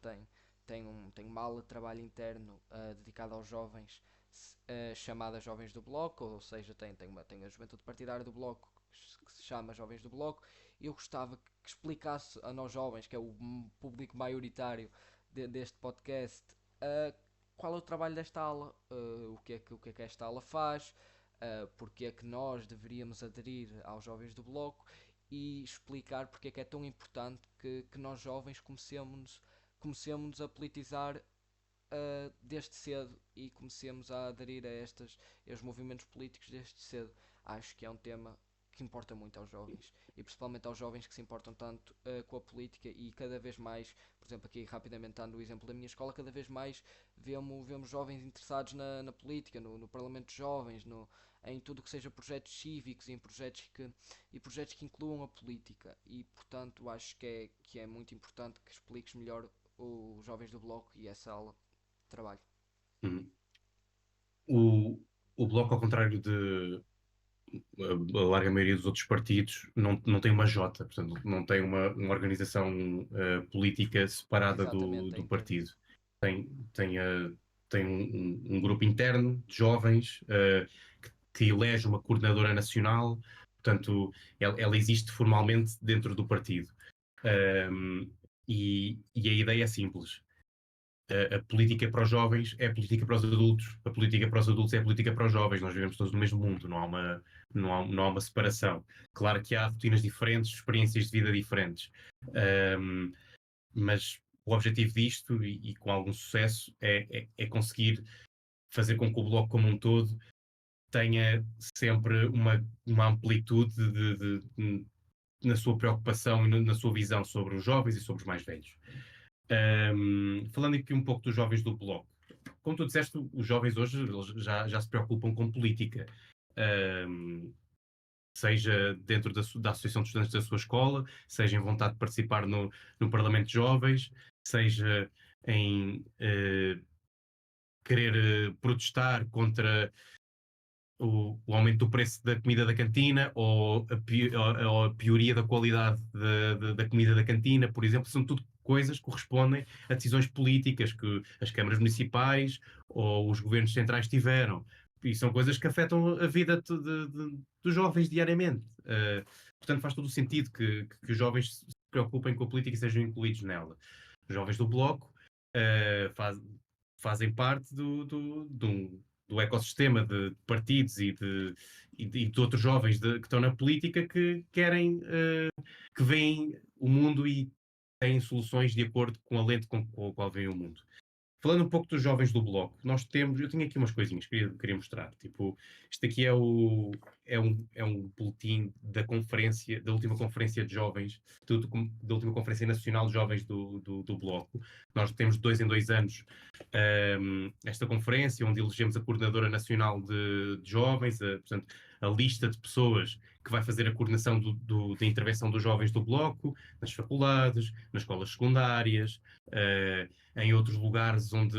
tem uma ala de trabalho interno dedicada aos jovens, chamada Jovens do Bloco, ou seja, tem a juventude partidária do Bloco, que se chama Jovens do Bloco. Eu gostava que explicasse a nós jovens, que é o público maioritário deste podcast, qual é o trabalho desta ala, o que é que esta ala faz, porque é que nós deveríamos aderir aos jovens do Bloco e explicar porque é que é tão importante que nós jovens comecemos a politizar desde cedo e comecemos a aderir a movimentos políticos desde cedo. Acho que é um tema que importa muito aos jovens e principalmente aos jovens que se importam tanto com a política e cada vez mais, por exemplo, aqui rapidamente dando o exemplo da minha escola, cada vez mais vemos jovens interessados na política, no Parlamento de Jovens, em tudo que seja projetos cívicos e projetos que incluam a política. E portanto acho que é muito importante que expliques melhor os jovens do Bloco e essa aula de trabalho. Uhum. O, o Bloco, ao contrário de a larga maioria dos outros partidos, não tem uma Jota, portanto, não tem uma organização política separada Exatamente, é do interno. partido. Tem, tem, tem um grupo interno de jovens que elege uma coordenadora nacional, portanto, ela existe formalmente dentro do partido. Um, e a ideia é simples. A política para os jovens é a política para os adultos, a política para os adultos é a política para os jovens. Nós vivemos todos no mesmo mundo, não há uma separação. Claro que há rotinas diferentes, experiências de vida diferentes, um, mas o objetivo disto, e com algum sucesso, é conseguir fazer com que o Bloco como um todo tenha sempre uma amplitude na sua preocupação e na sua visão sobre os jovens e sobre os mais velhos. Falando aqui um pouco dos jovens do Bloco, como tu disseste, os jovens hoje eles já se preocupam com política, um, seja dentro da Associação de Estudantes da sua escola, seja em vontade de participar no Parlamento de Jovens, seja em querer protestar contra o aumento do preço da comida da cantina ou a pioria da qualidade da comida da cantina, por exemplo, são tudo coisas que correspondem a decisões políticas que as câmaras municipais ou os governos centrais tiveram. E são coisas que afetam a vida dos jovens diariamente. Portanto, faz todo o sentido que os jovens se preocupem com a política e sejam incluídos nela. Os jovens do Bloco fazem parte do ecossistema de partidos e de outros jovens que estão na política que querem, que veem o mundo e têm soluções de acordo com a lente com a qual veem o mundo. Falando um pouco dos jovens do Bloco, eu tenho aqui umas coisinhas que queria mostrar. Tipo, isto aqui é um boletim da última conferência de jovens, da última conferência nacional de jovens do Bloco. Nós temos de 2 em 2 anos esta conferência, onde elegemos a coordenadora nacional de jovens, portanto, a lista de pessoas que vai fazer a coordenação da intervenção dos jovens do Bloco, nas faculdades, nas escolas secundárias, em outros lugares onde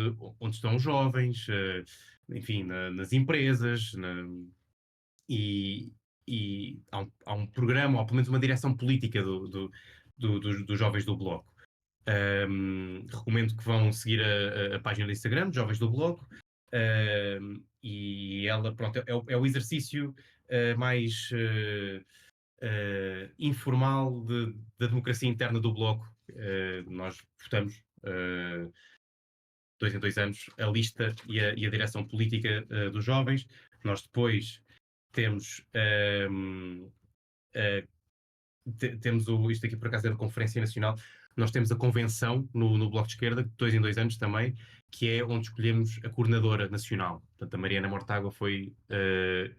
estão os jovens, enfim, nas empresas, e, e há um programa, ou pelo menos uma direção política dos jovens do Bloco. Recomendo que vão seguir a página do Instagram, Jovens do Bloco, e ela, pronto, é o exercício mais informal da democracia interna do Bloco. Nós votamos 2 em 2 anos a lista e a direção política dos jovens. Nós depois temos isto aqui por acaso é da Conferência Nacional, nós temos a convenção no Bloco de Esquerda, de 2 em 2 anos também, que é onde escolhemos a coordenadora nacional. Portanto, a Mariana Mortágua foi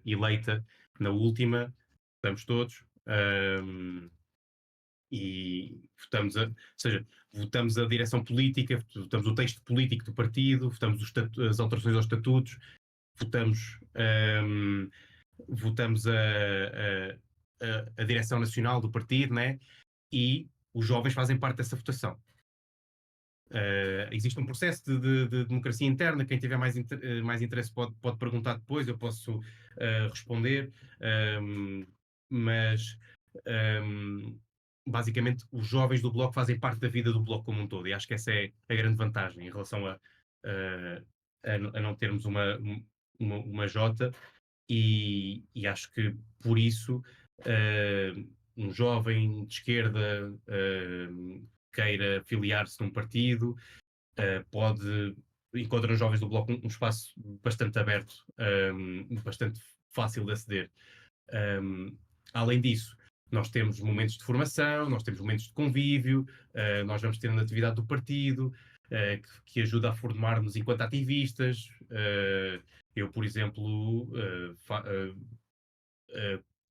eleita na última, estamos todos, e ou seja, votamos a direção política, votamos o texto político do partido, votamos as alterações aos estatutos, votamos, votamos a direção nacional do partido, né? E os jovens fazem parte dessa votação. Existe um processo de democracia interna. Quem tiver mais interesse pode perguntar depois, eu posso responder. Um, mas um, basicamente os jovens do Bloco fazem parte da vida do Bloco como um todo, e acho que essa é a grande vantagem em relação a não termos uma Jota, e acho que por isso um jovem de esquerda queira filiar-se num partido, pode encontrar nos jovens do Bloco um espaço bastante aberto, bastante fácil de aceder. Um, Além disso, nós temos momentos de formação, nós temos momentos de convívio, nós vamos ter na atividade do partido, que ajuda a formar-nos enquanto ativistas. Eu, por exemplo,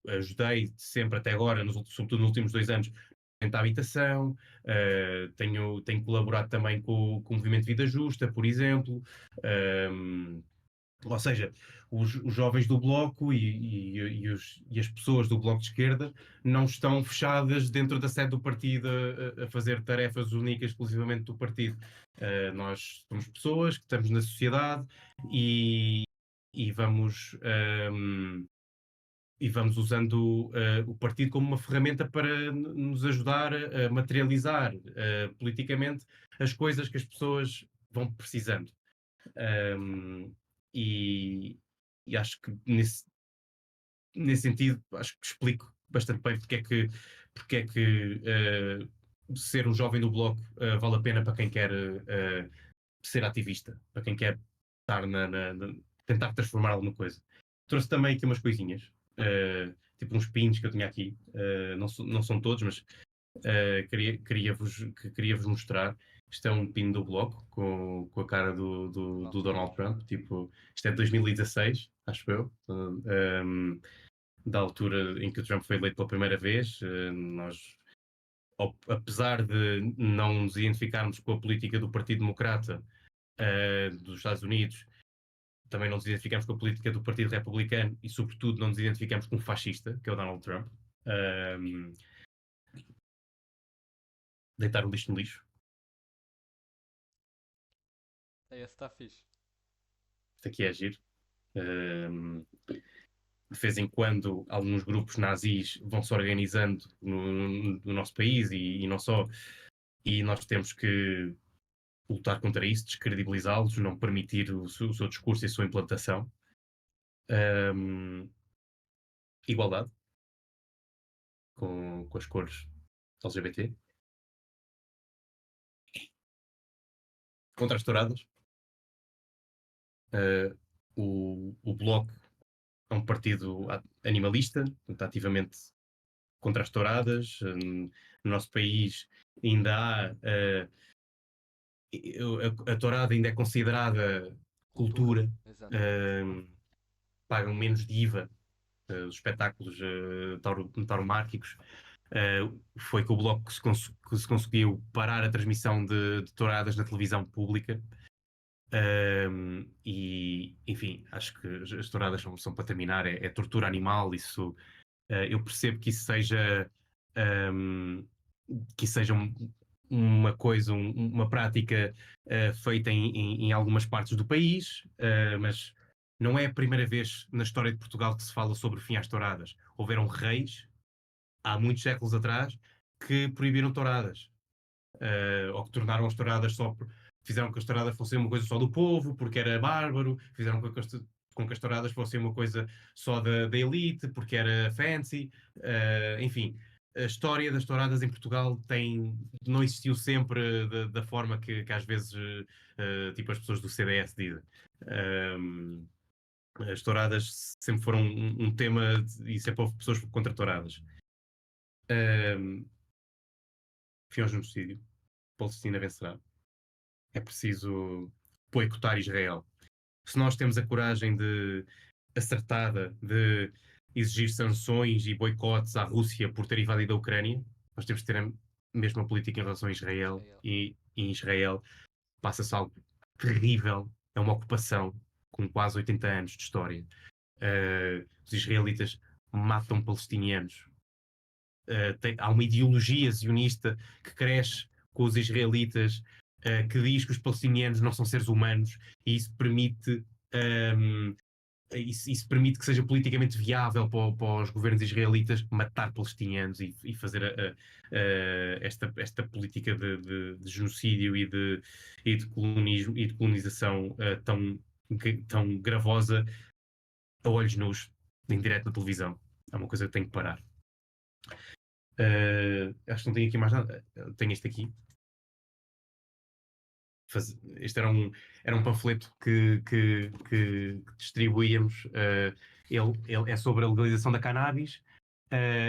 ajudei sempre até agora, sobretudo nos últimos 2 anos, a habitação, tenho colaborado também com o Movimento Vida Justa, por exemplo. Ou seja, os jovens do Bloco e as pessoas do Bloco de Esquerda não estão fechadas dentro da sede do partido a fazer tarefas únicas exclusivamente do partido. Nós somos pessoas que estamos na sociedade e, e vamos, e vamos usando o partido como uma ferramenta para nos ajudar a materializar politicamente as coisas que as pessoas vão precisando. Um, e, e acho que nesse sentido acho que explico bastante bem porque é que ser um jovem do Bloco vale a pena para quem quer ser ativista, para quem quer estar tentar transformar alguma coisa. Trouxe também aqui umas coisinhas, tipo uns pins que eu tinha aqui, não são todos, mas queria-vos mostrar. Isto é um pin do Bloco com a cara do Donald Trump. Tipo, isto é de 2016, acho eu, da altura em que o Trump foi eleito pela primeira vez. Nós, apesar de não nos identificarmos com a política do Partido Democrata dos Estados Unidos, também não nos identificamos com a política do Partido Republicano e, sobretudo, não nos identificamos com um fascista, que é o Donald Trump. Deitar o lixo no lixo. Esse está fixe. Isto aqui é giro. De vez em quando, alguns grupos nazis vão se organizando no nosso país e não só, e nós temos que lutar contra isso, descredibilizá-los, não permitir o seu discurso e a sua implantação. Igualdade com as cores LGBT. Contra as touradas. O Bloco é um partido animalista, portanto, ativamente contra as touradas. No nosso país ainda há a tourada ainda é considerada cultura. Exato. Pagam menos de IVA os espetáculos tauromárquicos. Foi com o Bloco que se conseguiu parar a transmissão de touradas na televisão pública. E, enfim, acho que as touradas são para terminar, é tortura animal. Isso, eu percebo que isso seja, uma coisa, uma prática feita em algumas partes do país, mas não é a primeira vez na história de Portugal que se fala sobre o fim às touradas. Houveram reis, há muitos séculos atrás, que proibiram touradas, ou que tornaram as touradas fizeram que as touradas fossem uma coisa só do povo, porque era bárbaro, fizeram com que as touradas fossem uma coisa só da elite, porque era fancy. Enfim, a história das touradas em Portugal não existiu sempre da forma que às vezes tipo as pessoas do CDS dizem. As touradas sempre foram um tema e sempre houve pessoas contra touradas. Fim ao genocídio. Palestina vencerá. É preciso boicotar Israel. Se nós temos a coragem acertada de exigir sanções e boicotes à Rússia por ter invadido a Ucrânia, nós temos que ter a mesma política em relação a Israel. Israel. E em Israel passa-se algo terrível. É uma ocupação com quase 80 anos de história. Os israelitas matam palestinianos. Há uma ideologia zionista que cresce com os israelitas que diz que os palestinianos não são seres humanos e isso permite. Um, isso permite que seja politicamente viável para os governos israelitas matar palestinianos e fazer esta política de genocídio e de colonismo e de colonização tão gravosa a olhos nus, em direto na televisão. É uma coisa que tem que parar. Acho que não tenho aqui mais nada. Tenho este aqui. Este era um panfleto que distribuíamos. Ele é sobre a legalização da cannabis,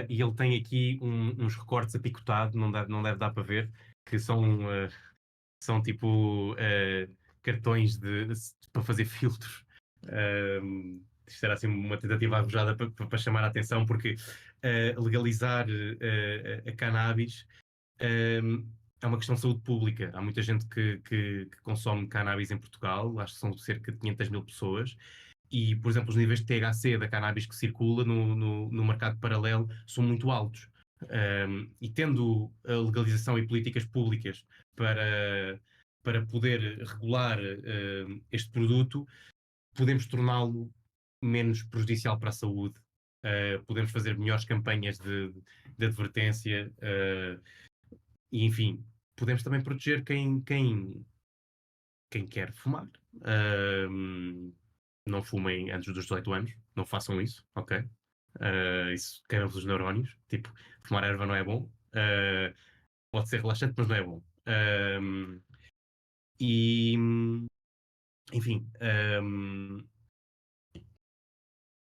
e ele tem aqui uns recortes a picotado, não deve dar para ver, que são tipo cartões para fazer filtros. Isto era assim uma tentativa arrojada para chamar a atenção, porque legalizar a cannabis um, é uma questão de saúde pública. Há muita gente que consome cannabis em Portugal, acho que são cerca de 500 mil pessoas, e, por exemplo, os níveis de THC da cannabis que circula no mercado paralelo são muito altos. E tendo a legalização e políticas públicas para poder regular este produto, podemos torná-lo menos prejudicial para a saúde. Podemos fazer melhores campanhas de advertência. E enfim, podemos também proteger quem quer fumar. Ahm, não fumem antes dos 18 anos, não façam isso, ok? Isso queima-vos os neurónios. Tipo, fumar erva não é bom. Pode ser relaxante, mas não é bom. E, enfim,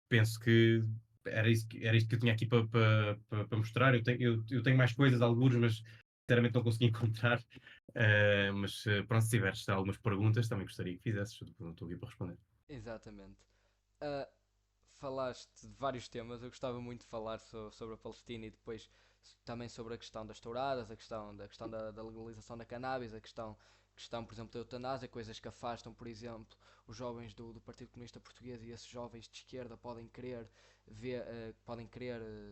penso que era isto que eu tinha aqui para mostrar. Eu tenho mais coisas, alguns, mas sinceramente não consegui encontrar. Mas pronto, se tiveres algumas perguntas, também gostaria que fizesses. Não estou aqui para responder. Exatamente. Ah, falaste de vários temas, eu gostava muito de falar sobre a Palestina e depois também sobre a questão das touradas, a questão da legalização da cannabis, a questão, por exemplo, da eutanásia, coisas que afastam, por exemplo, os jovens do Partido Comunista Português, e esses jovens de esquerda podem querer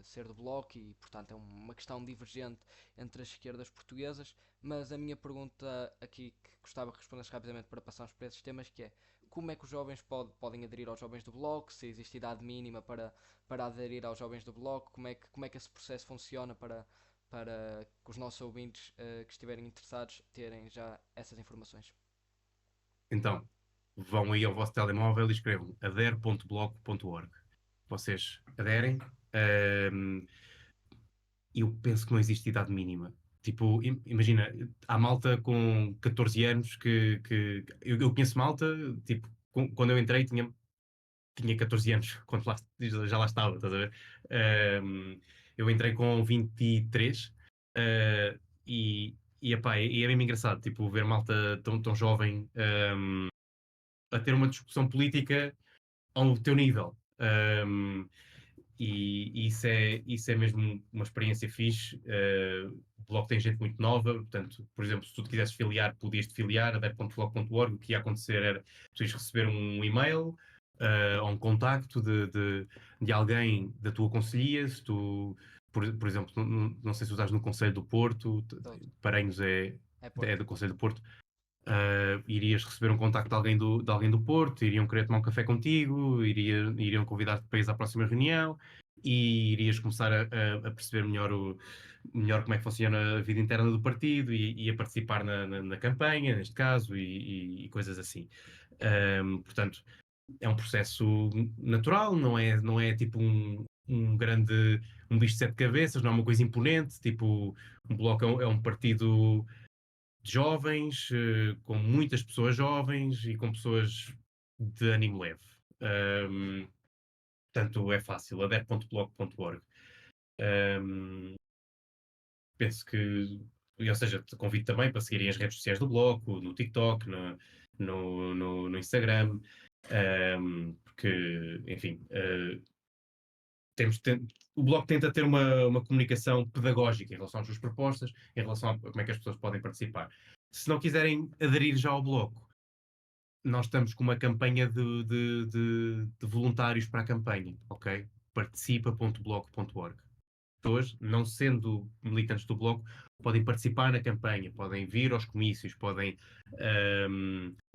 ser do Bloco, e portanto é uma questão divergente entre as esquerdas portuguesas. Mas a minha pergunta aqui, que gostava que respondesse rapidamente para passarmos para esses temas, que é: como é que os jovens podem aderir aos jovens do Bloco, se existe idade mínima para aderir aos jovens do Bloco, como é que esse processo funciona para que os nossos ouvintes que estiverem interessados terem já essas informações. Então, vão aí ao vosso telemóvel e escrevam ader.bloco.org. Vocês aderem. ehm, eu penso que não existe idade mínima. Tipo, imagina, há malta com 14 anos eu conheço malta, tipo, quando eu entrei tinha 14 anos, quando já lá estava, estás a ver? Eu entrei com 23, e é mesmo engraçado, tipo, ver malta tão jovem, a ter uma discussão política ao teu nível. E isso é mesmo uma experiência fixe. O Bloco tem gente muito nova, portanto, por exemplo, se tu te quisesses filiar, podias-te filiar a der.bloco.org. O que ia acontecer era tu ias receber um e-mail ou um contacto de alguém da tua conselhia. Se tu, por exemplo, não sei se estás no Conselho do Porto, Todo. Paranhos É é Porto. do Conselho do Porto. Irias receber um contacto de alguém do Porto, iriam querer tomar um café contigo, iriam convidar-te para ir à próxima reunião e irias começar a perceber melhor como é que funciona a vida interna do partido e a participar na campanha, neste caso, e coisas assim. Portanto, é um processo natural, não é tipo um bicho de sete cabeças, não é uma coisa imponente, tipo, um Bloco é um partido de jovens, com muitas pessoas jovens e com pessoas de ânimo leve. Um, Portanto, é fácil, ader.bloco.org. Um, Penso que, ou seja, te convido também para seguirem as redes sociais do Bloco, no TikTok, no Instagram, porque, enfim, o Bloco tenta ter uma comunicação pedagógica em relação às suas propostas, em relação a como é que as pessoas podem participar. Se não quiserem aderir já ao Bloco, nós estamos com uma campanha de voluntários para a campanha, ok? Participa.bloco.org. pessoas, não sendo militantes do Bloco, podem participar na campanha, podem vir aos comícios, podem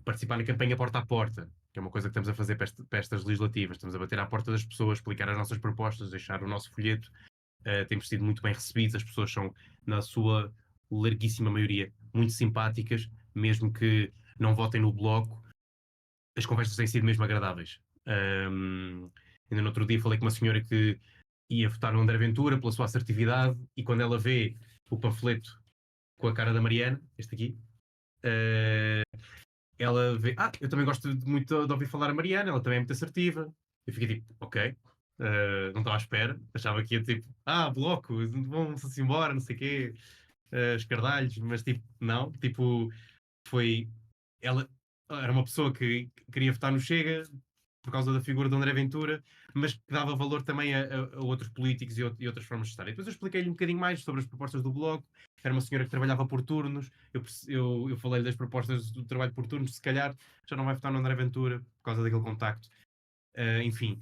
participar na campanha porta a porta, que é uma coisa que estamos a fazer para estas legislativas. Estamos a bater à porta das pessoas, explicar as nossas propostas, deixar o nosso folheto. Temos sido muito bem recebidos, as pessoas são, na sua larguíssima maioria, muito simpáticas, mesmo que não votem no Bloco, as conversas têm sido mesmo agradáveis. Ainda no outro dia falei com uma senhora que ia votar no André Ventura pela sua assertividade e quando ela vê o panfleto com a cara da Mariana, este aqui, uh, ela vê, eu também gosto muito de ouvir falar a Mariana, ela também é muito assertiva. Eu fiquei tipo, ok, não estava à espera, achava que ia tipo, bloco, vamos-se embora, não sei o quê, escardalhos, mas tipo, não, tipo, foi. Ela era uma pessoa que queria votar no Chega por causa da figura de André Ventura, mas que dava valor também a outros políticos e outras formas de estar. E depois eu expliquei-lhe um bocadinho mais sobre as propostas do Bloco. Era uma senhora que trabalhava por turnos. Eu falei-lhe das propostas do trabalho por turnos. Se calhar já não vai votar no André Ventura por causa daquele contacto. Enfim,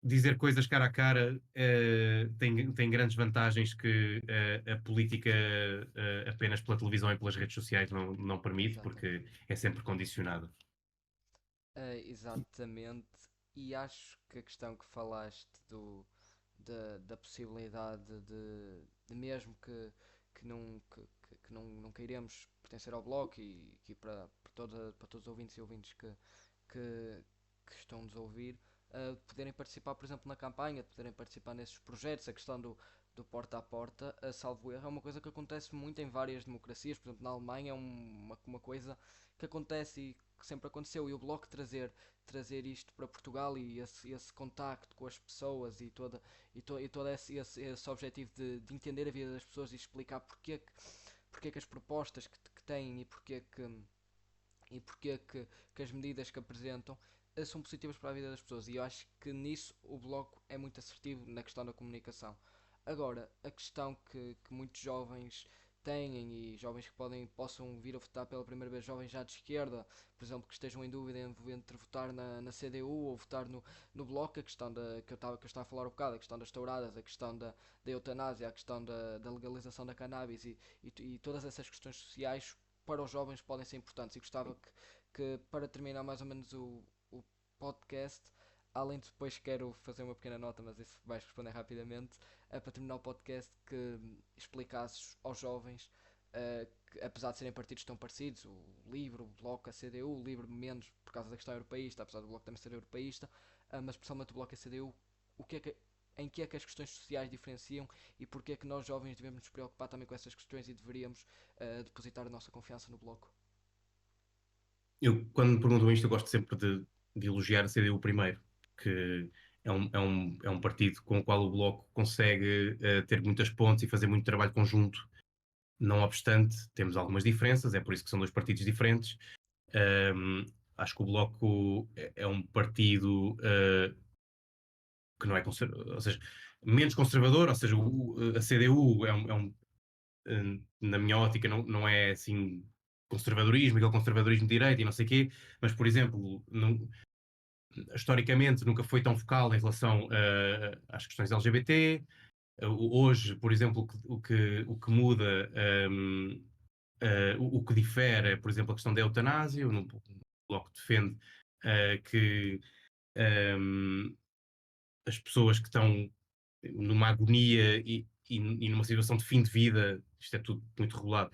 dizer coisas cara a cara tem grandes vantagens que a política apenas pela televisão e pelas redes sociais não permite, porque Exatamente. é sempre condicionada. Exatamente, e acho que a questão que falaste da possibilidade de mesmo que não queiremos pertencer ao Bloco e para todos os ouvintes e ouvintes que, que estão-nos a ouvir, poderem participar, por exemplo, na campanha, poderem participar nesses projetos, a questão do porta a porta, salvo erro, é uma coisa que acontece muito em várias democracias, por exemplo, na Alemanha é uma coisa que acontece e que sempre aconteceu, e o Bloco trazer isto para Portugal e esse contacto com as pessoas e todo esse objetivo de entender a vida das pessoas e explicar porque que as propostas que têm e que as medidas que apresentam são positivas para a vida das pessoas. E eu acho que nisso o Bloco é muito assertivo na questão da comunicação. Agora, a questão que muitos jovens têm e jovens que possam vir a votar pela primeira vez, jovens já de esquerda, por exemplo, que estejam em dúvida entre votar na CDU ou votar no Bloco, a questão que eu estava a falar um bocado, a questão das touradas, a questão da eutanásia, a questão da legalização da cannabis e todas essas questões sociais para os jovens podem ser importantes. E gostava que para terminar mais ou menos o podcast, além de depois quero fazer uma pequena nota, mas isso vais responder rapidamente, para terminar o podcast que explicasses aos jovens que apesar de serem partidos tão parecidos, o LIVRE, o Bloco, a CDU, o LIVRE menos por causa da questão europeísta, apesar do Bloco também ser europeísta, mas especialmente o Bloco e a CDU, o que é que, em que é que as questões sociais diferenciam e porque é que nós jovens devemos nos preocupar também com essas questões e deveríamos depositar a nossa confiança no Bloco. Quando me perguntam isto, eu gosto sempre de elogiar a CDU primeiro, que é um partido com o qual o Bloco consegue ter muitas pontes e fazer muito trabalho conjunto. Não obstante, temos algumas diferenças, é por isso que são dois partidos diferentes. Um, Acho que o Bloco é um partido que não é conservador, ou seja, menos conservador, ou seja, a CDU na minha ótica, não é assim conservadorismo, aquele conservadorismo de direita e não sei o quê, mas, por exemplo, historicamente nunca foi tão focal em relação às questões LGBT. Hoje, por exemplo, o que muda, o que difere é, por exemplo, a questão da eutanásia. O Bloco defende que um, as pessoas que estão numa agonia e numa situação de fim de vida, isto é tudo muito regulado,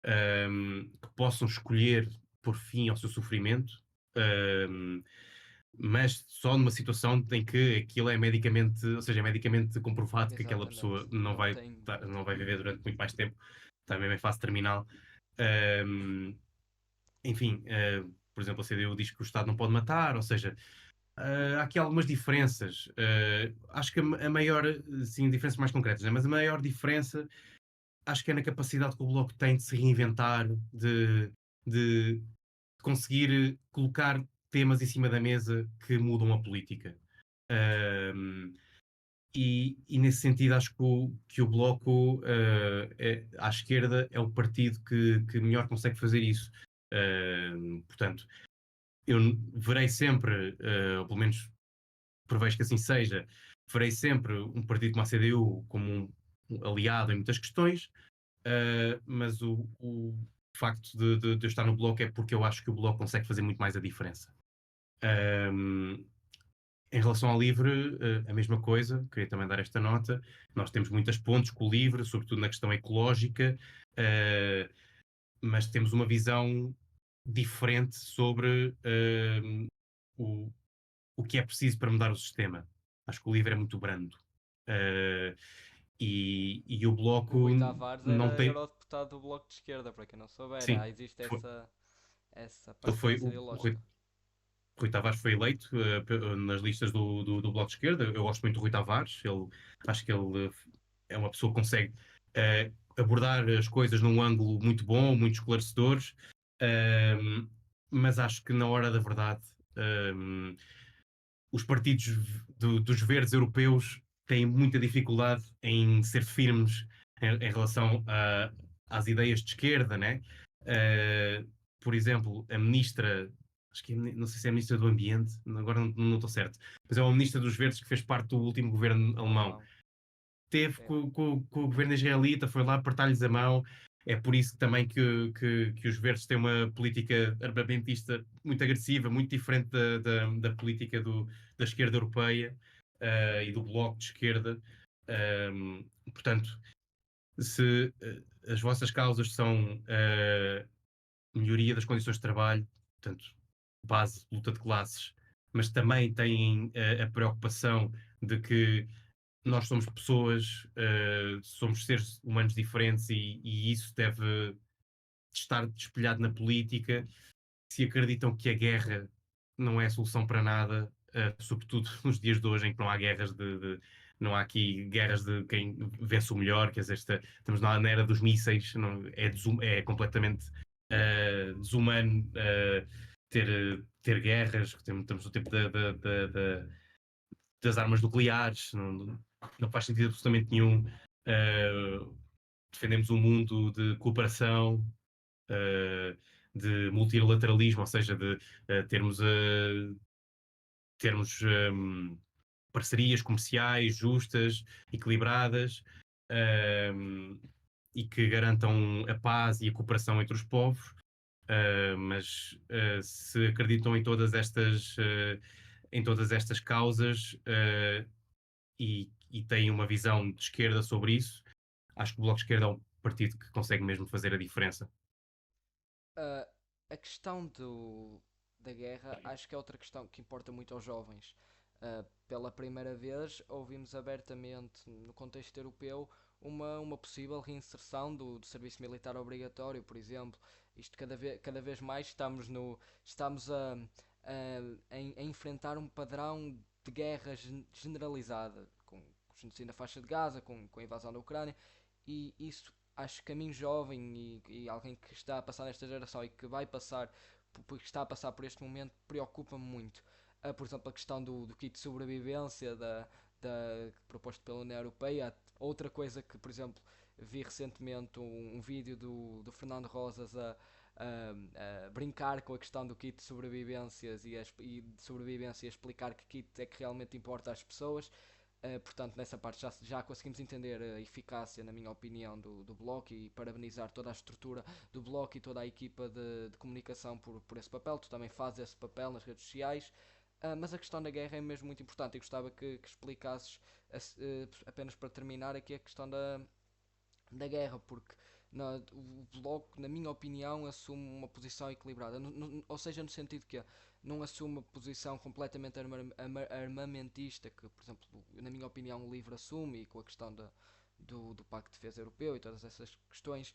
que possam escolher por fim ao seu sofrimento, um, mas só numa situação em que aquilo é medicamente, ou seja, é medicamente comprovado que aquela Exatamente, pessoa não não vai, tem não outro. vai viver durante muito mais tempo, está mesmo em fase terminal. Um, Enfim, por exemplo, a CDU diz que o Estado não pode matar, ou seja, há aqui algumas diferenças. Acho que a maior, sim, diferenças mais concretas, né? Mas a maior diferença acho que é na capacidade que o Bloco tem de se reinventar, de conseguir colocar temas em cima da mesa que mudam a política. Um, e nesse sentido acho que o Bloco à esquerda é o partido que melhor consegue fazer isso. Portanto, eu verei sempre, ou pelo menos prevejo que assim seja, verei sempre um partido como a CDU como aliado em muitas questões, mas o facto de eu estar no Bloco é porque eu acho que o Bloco consegue fazer muito mais a diferença. Um, Em relação ao LIVRE, a mesma coisa, queria também dar esta nota. Nós temos muitas pontes com o LIVRE, sobretudo na questão ecológica, mas temos uma visão diferente sobre o, o que é preciso para mudar o sistema. Acho que o LIVRE é muito brando. Uh, e o O Bloco Rui Tavares não era tem. eurodeputado do Bloco de Esquerda, para quem não souber. Sim, Existe foi, essa ele foi parecência o Rui, ideológica. Rui Tavares foi eleito nas listas do Bloco de Esquerda. Eu gosto muito do Rui Tavares. Acho que ele é uma pessoa que consegue abordar as coisas num ângulo muito bom, muito esclarecedor, mas acho que na hora da verdade, ehm, os partidos dos verdes europeus têm muita dificuldade em ser firmes em relação às ideias de esquerda, né? Por exemplo, a ministra, acho que não sei se é a ministra do Ambiente, agora não estou certo, mas é uma ministra dos Verdes que fez parte do último governo alemão. Alemão. Teve Sim. com o governo israelita, foi lá apertar-lhes a mão. É por isso também que os verdes têm uma política armamentista muito agressiva, muito diferente da política da esquerda europeia, e do bloco de esquerda. Portanto, se as vossas causas são melhoria das condições de trabalho, portanto, base, luta de classes, mas também têm a preocupação de que nós somos pessoas, somos seres humanos diferentes e isso deve estar espelhado na política. Se acreditam que a guerra não é a solução para nada, sobretudo nos dias de hoje em que não há guerras não há aqui guerras de quem vence o melhor, quer dizer, estamos na era dos mísseis, não, é completamente desumano ter guerras, estamos no tempo das armas nucleares, não faz sentido absolutamente nenhum. Defendemos um mundo de cooperação, de multilateralismo, ou seja, de termos parcerias comerciais justas, equilibradas, um, e que garantam a paz e a cooperação entre os povos. Mas se acreditam em todas estas causas, e têm uma visão de esquerda sobre isso, acho que o Bloco de Esquerda é um partido que consegue mesmo fazer a diferença. Uh, a questão da guerra acho que é outra questão que importa muito aos jovens. Pela primeira vez ouvimos abertamente no contexto europeu uma possível reinserção do serviço militar obrigatório, por exemplo. Isto cada vez mais estamos a enfrentar um padrão de guerra generalizada, com o genocídio na faixa de Gaza, com a invasão da Ucrânia, e isso acho que a mim jovem e alguém que está a passar nesta geração e que vai passar, porque está a passar por este momento, preocupa-me muito. Por exemplo, a questão do kit de sobrevivência proposto pela União Europeia. Outra coisa que, por exemplo, vi recentemente um vídeo do Fernando Rosas a brincar com a questão do kit de sobrevivências e de sobrevivência e explicar que kit é que realmente importa às pessoas. Portanto, nessa parte já conseguimos entender a eficácia, na minha opinião, do Bloco e parabenizar toda a estrutura do Bloco e toda a equipa de comunicação por esse papel. Tu também fazes esse papel nas redes sociais. Mas a questão da guerra é mesmo muito importante e gostava que explicasses, apenas para terminar, aqui a questão da guerra, porque o Bloco, na minha opinião, assume uma posição equilibrada, ou seja, no sentido que não assume uma posição completamente armamentista, que, por exemplo, na minha opinião, o LIVRE assume, e com a questão do Pacto de Defesa Europeu e todas essas questões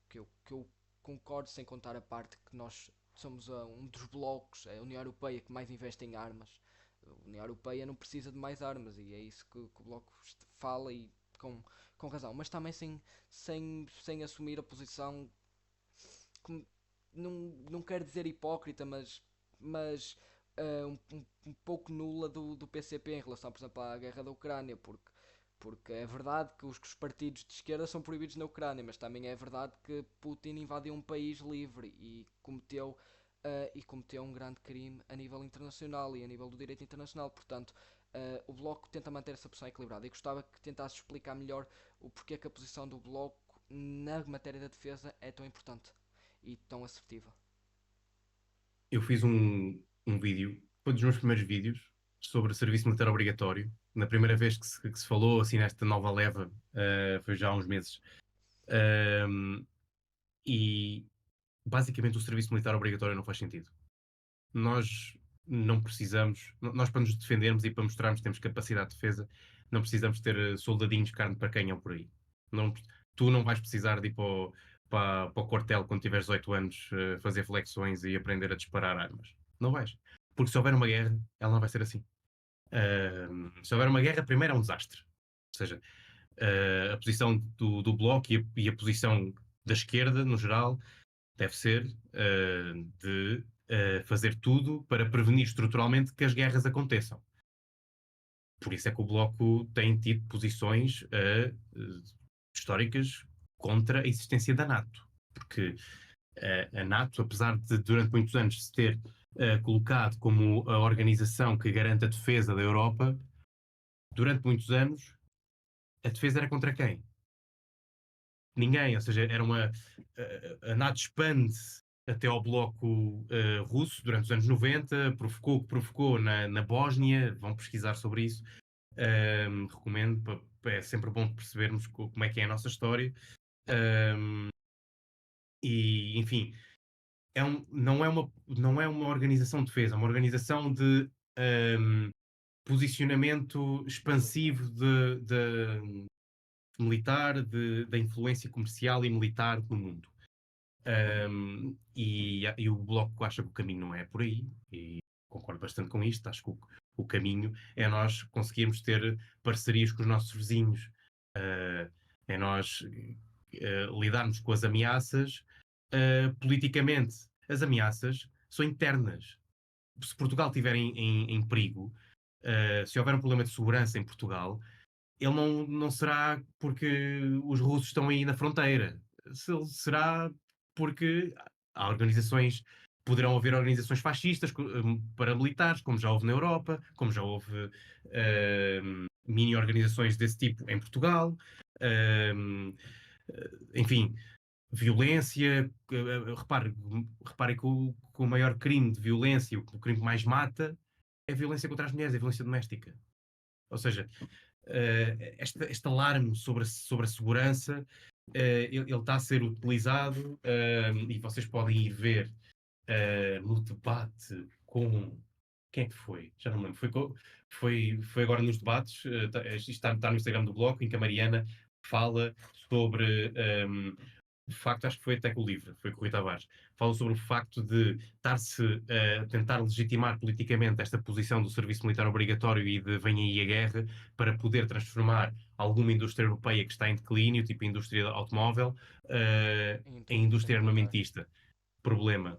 que eu concordo, sem contar a parte que nós somos um dos blocos, a União Europeia, que mais investe em armas. A União Europeia não precisa de mais armas e é isso que o Bloco fala e com, com razão, mas também sem assumir a posição, como, não, não quero dizer hipócrita, mas um pouco nula do PCP em relação, por exemplo, à guerra da Ucrânia, porque é verdade que os partidos de esquerda são proibidos na Ucrânia, mas também é verdade que Putin invadiu um país livre e cometeu e cometeu um grande crime a nível internacional e a nível do direito internacional. Portanto, o Bloco tenta manter essa posição equilibrada e gostava que tentasses explicar melhor o porquê que a posição do Bloco na matéria da defesa é tão importante e tão assertiva. Eu fiz um vídeo, foi dos meus primeiros vídeos, sobre serviço militar obrigatório. Na primeira vez que se falou, assim, nesta nova leva, foi já há uns meses. Ahm, e basicamente o serviço militar obrigatório não faz sentido. Nós não precisamos, nós para nos defendermos e para mostrarmos que temos capacidade de defesa, não precisamos ter soldadinhos de carne para canhão por aí. Não, tu não vais precisar de ir para o quartel quando tiveres 18 anos, fazer flexões e aprender a disparar armas. Não vais. Porque se houver uma guerra, ela não vai ser assim. Se houver uma guerra, primeiro é um desastre. Ou seja, a posição do Bloco e a posição da esquerda, no geral, deve ser de fazer tudo para prevenir estruturalmente que as guerras aconteçam. Por isso é que o Bloco tem tido posições históricas contra a existência da NATO. Porque a NATO, apesar de durante muitos anos se ter colocado como a organização que garante a defesa da Europa, durante muitos anos a defesa era contra quem? Ninguém, ou seja, era uma. A NATO expande-se até ao bloco russo durante os anos 90, provocou o que provocou na Bósnia, vão pesquisar sobre isso. Recomendo, é sempre bom percebermos como é que é a nossa história. Um, e, enfim, não é uma organização de defesa, é uma organização de posicionamento expansivo militar, da influência comercial e militar no mundo. E o Bloco acha que o caminho não é por aí, e concordo bastante com isto. Acho que o caminho é nós conseguirmos ter parcerias com os nossos vizinhos, é nós lidarmos com as ameaças politicamente. As ameaças são internas. Se Portugal estiver em perigo, se houver um problema de segurança em Portugal, ele não será porque os russos estão aí na fronteira. Será porque há organizações, poderão haver organizações fascistas, paramilitares, como já houve na Europa, como já houve mini-organizações desse tipo em Portugal. Enfim, violência. Reparem que o maior crime de violência, o crime que mais mata, é a violência contra as mulheres, é a violência doméstica. Ou seja, este alarme sobre a segurança, ele está a ser utilizado, e vocês podem ir ver no debate com. Quem é que foi? Já não me lembro. Foi agora nos debates, isto está no Instagram do Bloco, em que a Mariana fala sobre o facto, acho que foi até com o livro, foi com o Rui Tavares, fala sobre o facto de estar-se a tentar legitimar politicamente esta posição do serviço militar obrigatório e de venha aí a guerra para poder transformar alguma indústria europeia que está em declínio, tipo a indústria automóvel, em Indústria indústria militar. armamentista. Problema,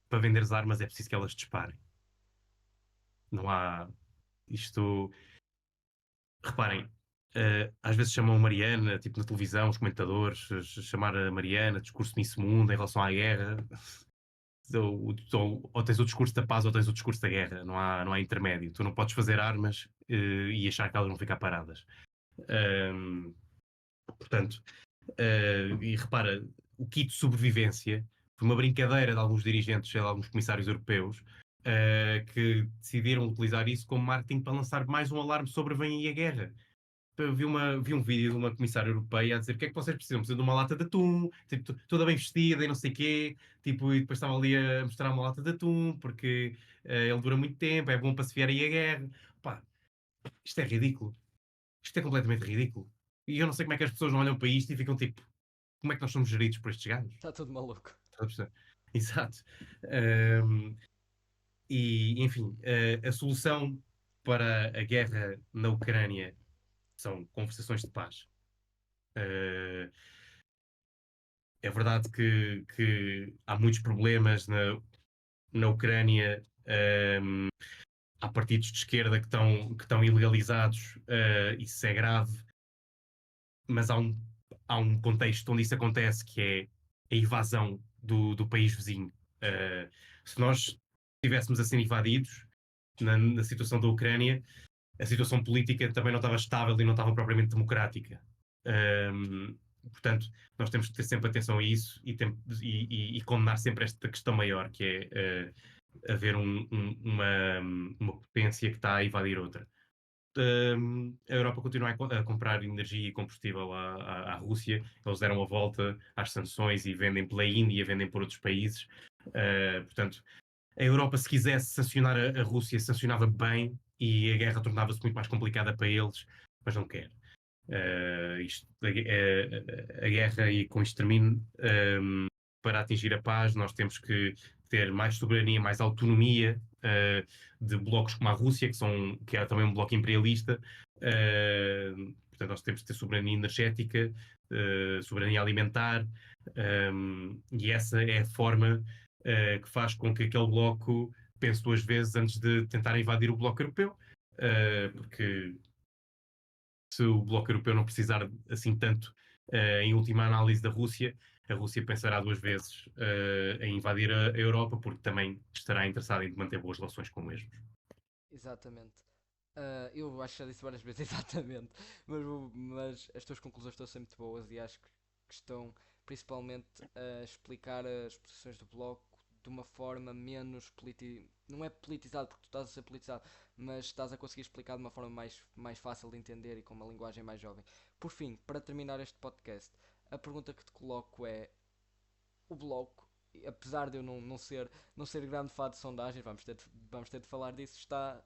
para vender as armas é preciso que elas disparem. Não há isto. Reparem, às vezes chamam a Mariana, tipo na televisão, os comentadores, chamar a Mariana, discurso Miss Mundo em relação à guerra. Ou tens o discurso da paz ou tens o discurso da guerra, não há intermédio. Tu não podes fazer armas e achar que elas vão ficar paradas. Portanto, e repara, o kit de sobrevivência foi uma brincadeira de alguns dirigentes, sei lá, alguns comissários europeus, que decidiram utilizar isso como marketing para lançar mais um alarme sobre vem aí a guerra. Eu vi um vídeo de uma comissária europeia a dizer o que é que vocês precisam? Precisam de uma lata de atum, tipo, toda bem vestida e não sei o quê, tipo, e depois estava ali a mostrar uma lata de atum, porque ele dura muito tempo, é bom para se fiar aí a guerra. Pá, isto é ridículo. Isto é completamente ridículo. E eu não sei como é que as pessoas não olham para isto e ficam tipo, como é que nós somos geridos por estes gajos? Está tudo maluco. Exato. E, enfim, a solução para a guerra na Ucrânia são conversações de paz. Uh, É verdade que há muitos problemas na Ucrânia. Há partidos de esquerda que estão ilegalizados, isso é grave, mas há um contexto onde isso acontece, que é a invasão do país vizinho. Se nós estivéssemos a ser invadidos na situação da Ucrânia, a situação política também não estava estável e não estava propriamente democrática. Portanto, nós temos que ter sempre atenção a isso e condenar sempre esta questão maior, que é haver uma potência que está a invadir outra. A Europa continua a comprar energia e combustível à Rússia. Eles deram a volta às sanções e vendem pela Índia, vendem por outros países. Portanto, a Europa, se quisesse sancionar a Rússia, sancionava bem e a guerra tornava-se muito mais complicada para eles, mas não quer. A guerra e com isto termino, para atingir a paz, nós temos que ter mais soberania, mais autonomia de blocos como a Rússia, que é também um bloco imperialista. Portanto, nós temos que ter soberania energética, soberania alimentar, e essa é a forma que faz com que aquele bloco pense duas vezes antes de tentar invadir o bloco europeu, porque se o bloco europeu não precisar assim tanto, em última análise da Rússia, a Rússia pensará duas vezes em invadir a Europa, porque também estará interessada em manter boas relações com o mesmo. Exatamente. Eu acho que já disse várias vezes exatamente, mas as tuas conclusões estão sempre muito boas e acho que estão principalmente a explicar as posições do Bloco de uma forma menos não é politizada porque tu estás a ser politizado, mas estás a conseguir explicar de uma forma mais fácil de entender e com uma linguagem mais jovem. Por fim, para terminar este podcast, a pergunta que te coloco é: o Bloco, apesar de eu não ser grande fã de sondagens, vamos ter de falar disso, está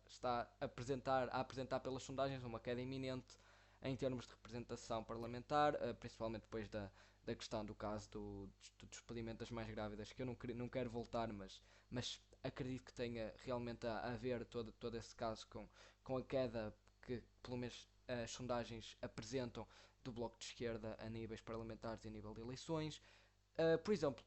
a apresentar pelas sondagens uma queda iminente em termos de representação parlamentar, principalmente depois da questão do caso do despedimento das mais grávidas, que eu não quero voltar, mas acredito que tenha realmente a ver todo esse caso com a queda que, pelo menos, as sondagens apresentam do Bloco de Esquerda a níveis parlamentares e a nível de eleições. Por exemplo,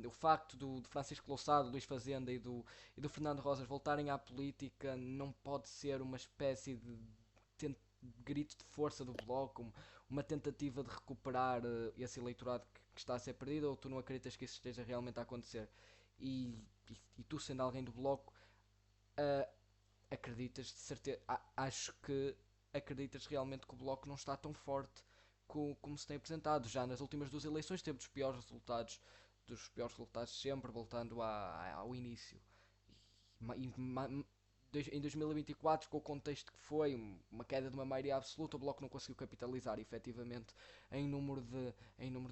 o facto do Francisco Louçado, Luís Fazenda e do Fernando Rosas voltarem à política não pode ser uma espécie de grito de força do Bloco, uma tentativa de recuperar esse eleitorado que está a ser perdido, ou tu não acreditas que isso esteja realmente a acontecer? E tu, sendo alguém do Bloco, uh, acreditas de certeza. Acho que acreditas realmente que o Bloco não está tão forte como se tem apresentado. Já nas últimas duas eleições teve dos piores resultados sempre, voltando ao início. Em 2024, com o contexto que foi, uma queda de uma maioria absoluta, o Bloco não conseguiu capitalizar efetivamente em número de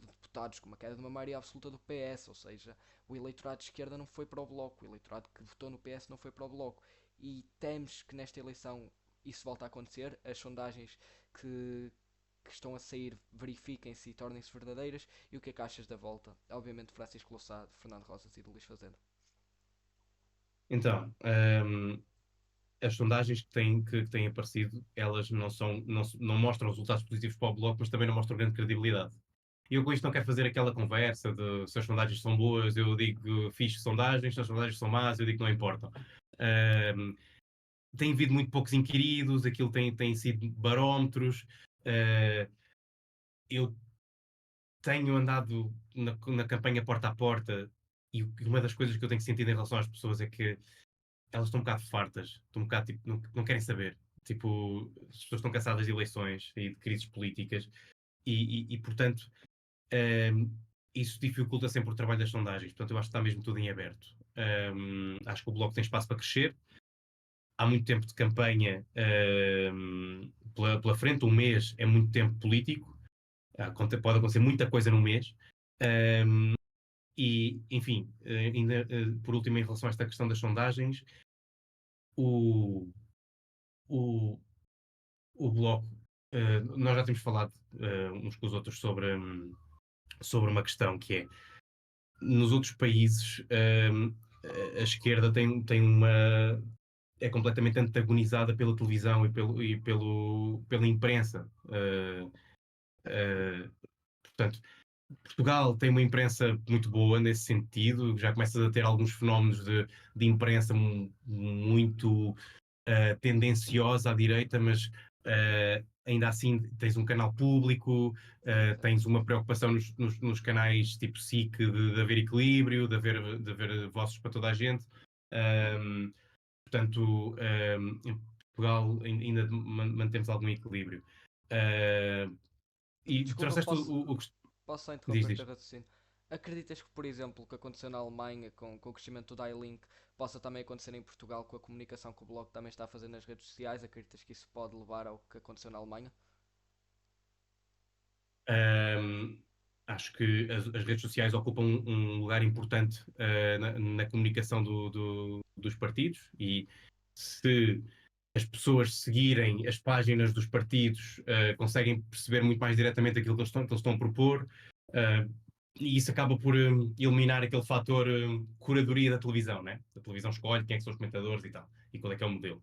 deputados, com uma queda de uma maioria absoluta do PS, ou seja, o eleitorado de esquerda não foi para o Bloco, o eleitorado que votou no PS não foi para o Bloco. E temos que nesta eleição isso volta a acontecer, as sondagens que estão a sair verifiquem-se e tornem-se verdadeiras. E o que é que achas da volta? Obviamente, Francisco Louçado, Fernando Rosas e de Luís Fazenda. Então, as sondagens que têm aparecido, elas não mostram resultados positivos para o Bloco, mas também não mostram grande credibilidade. E eu com isto não quero fazer aquela conversa de se as sondagens são boas, eu digo fixe sondagens, se as sondagens são más, eu digo que não importam. Tem havido muito poucos inquiridos, aquilo tem sido barómetros. Eu tenho andado na campanha porta a porta e uma das coisas que eu tenho sentido em relação às pessoas é que elas estão um bocado fartas, estão um bocado tipo, não querem saber. Tipo, as pessoas estão cansadas de eleições e de crises políticas e portanto, isso dificulta sempre o trabalho das sondagens. Portanto, eu acho que está mesmo tudo em aberto. Acho que o Bloco tem espaço para crescer. Há muito tempo de campanha pela frente, um mês é muito tempo político. Pode acontecer muita coisa num mês. E, enfim, ainda por último, em relação a esta questão das sondagens, o, o, o Bloco, nós já temos falado uns com os outros sobre uma questão que é, nos outros países, a esquerda é completamente antagonizada pela televisão pela imprensa. Portanto, Portugal tem uma imprensa muito boa nesse sentido, já começas a ter alguns fenómenos de imprensa muito tendenciosa à direita, mas ainda assim tens um canal público, Exato. tens uma preocupação nos canais tipo SIC de haver equilíbrio, de haver vozes para toda a gente. Um, Portanto, em Portugal ainda mantemos algum equilíbrio. Uh, e Desculpa, trouxeste o posso só diz, interromper o teu diz. raciocínio? Acreditas que, por exemplo, o que aconteceu na Alemanha com o crescimento do Dialink possa também acontecer em Portugal com a comunicação que o Bloco também está a fazer nas redes sociais? Acreditas que isso pode levar ao que aconteceu na Alemanha? Um, Acho que as redes sociais ocupam um lugar importante na comunicação dos partidos e se as pessoas seguirem as páginas dos partidos conseguem perceber muito mais diretamente aquilo que eles estão a propor e isso acaba por eliminar aquele fator curadoria da televisão, né? A televisão escolhe quem é que são os comentadores e tal, e qual é que é o modelo.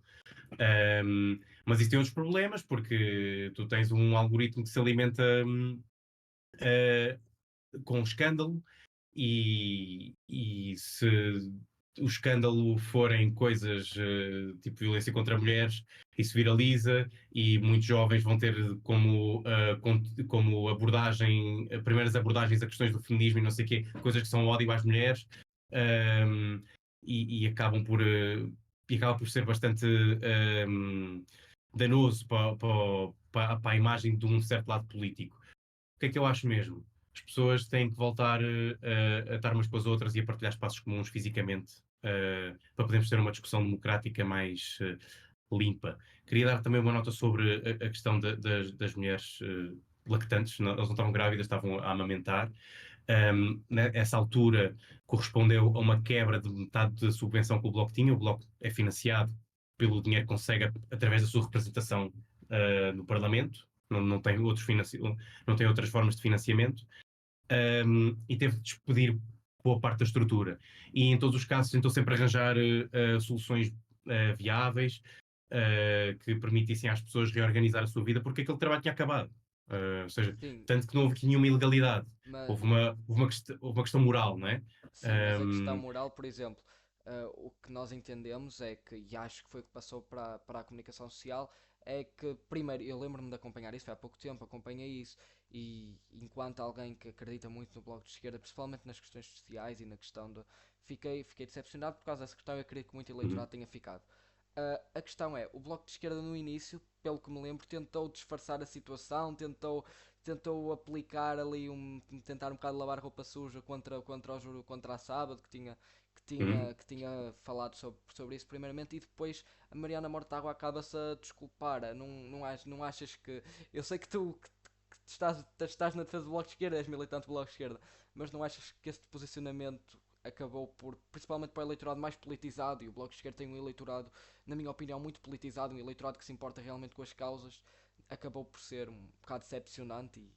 Mas isso tem outros problemas, porque tu tens um algoritmo que se alimenta com escândalo, e se o escândalo forem coisas tipo violência contra mulheres, isso viraliza e muitos jovens vão ter como abordagem, primeiras abordagens a questões do feminismo e não sei o quê, coisas que são ódio às mulheres, um, e acaba por ser bastante danoso para a imagem de um certo lado político. O que é que eu acho mesmo? As pessoas têm que voltar a estar umas com as outras e a partilhar espaços comuns fisicamente, para podermos ter uma discussão democrática mais limpa. Queria dar também uma nota sobre a questão das mulheres lactantes. Elas não estavam grávidas, estavam a amamentar. Nessa altura correspondeu a uma quebra de metade da subvenção que o Bloco tinha. O Bloco é financiado pelo dinheiro que consegue através da sua representação no Parlamento. Não tem não tem outras formas de financiamento, e teve de despedir boa parte da estrutura. E em todos os casos tentou sempre arranjar soluções viáveis que permitissem às pessoas reorganizar a sua vida, porque aquele trabalho tinha acabado. Ou seja, Sim, tanto que não houve aqui nenhuma ilegalidade. mas Houve uma questão moral, não é? sim, mas a questão Um, moral, por exemplo, o que nós entendemos é que, e acho que foi o que passou para a comunicação social, é que, primeiro, eu lembro-me de acompanhar isso, foi há pouco tempo, acompanhei isso, e enquanto alguém que acredita muito no Bloco de Esquerda, principalmente nas questões sociais e na questão de. Fiquei decepcionado por causa dessa questão, eu acredito que muito eleitorado uhum, tenha ficado. A questão é, o Bloco de Esquerda no início, pelo que me lembro, tentou disfarçar a situação, tentou aplicar ali tentar um bocado lavar roupa suja contra a Sábado uhum. que tinha falado sobre isso primeiramente, e depois a Mariana Mortágua acaba-se a desculpar. Não achas que eu sei que que estás na defesa do Bloco de Esquerda, és militante do Bloco de Esquerda, mas não achas que este posicionamento acabou por, principalmente para o eleitorado mais politizado, e o Bloco de Esquerda tem um eleitorado, na minha opinião, muito politizado, um eleitorado que se importa realmente com as causas, acabou por ser um bocado decepcionante e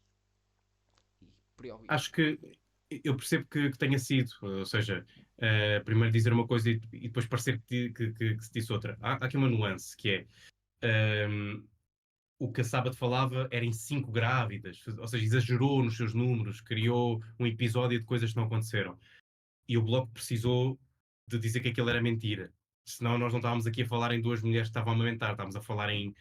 Acho que eu percebo que tenha sido, ou seja, primeiro dizer uma coisa e depois parecer que se disse outra. Há aqui uma nuance que é o que a Sábado falava era em 5 grávidas, ou seja, exagerou nos seus números, criou um episódio de coisas que não aconteceram. E o Bloco precisou de dizer que aquilo era mentira. Senão nós não estávamos aqui a falar em 2 mulheres que estavam a amamentar, estávamos a falar num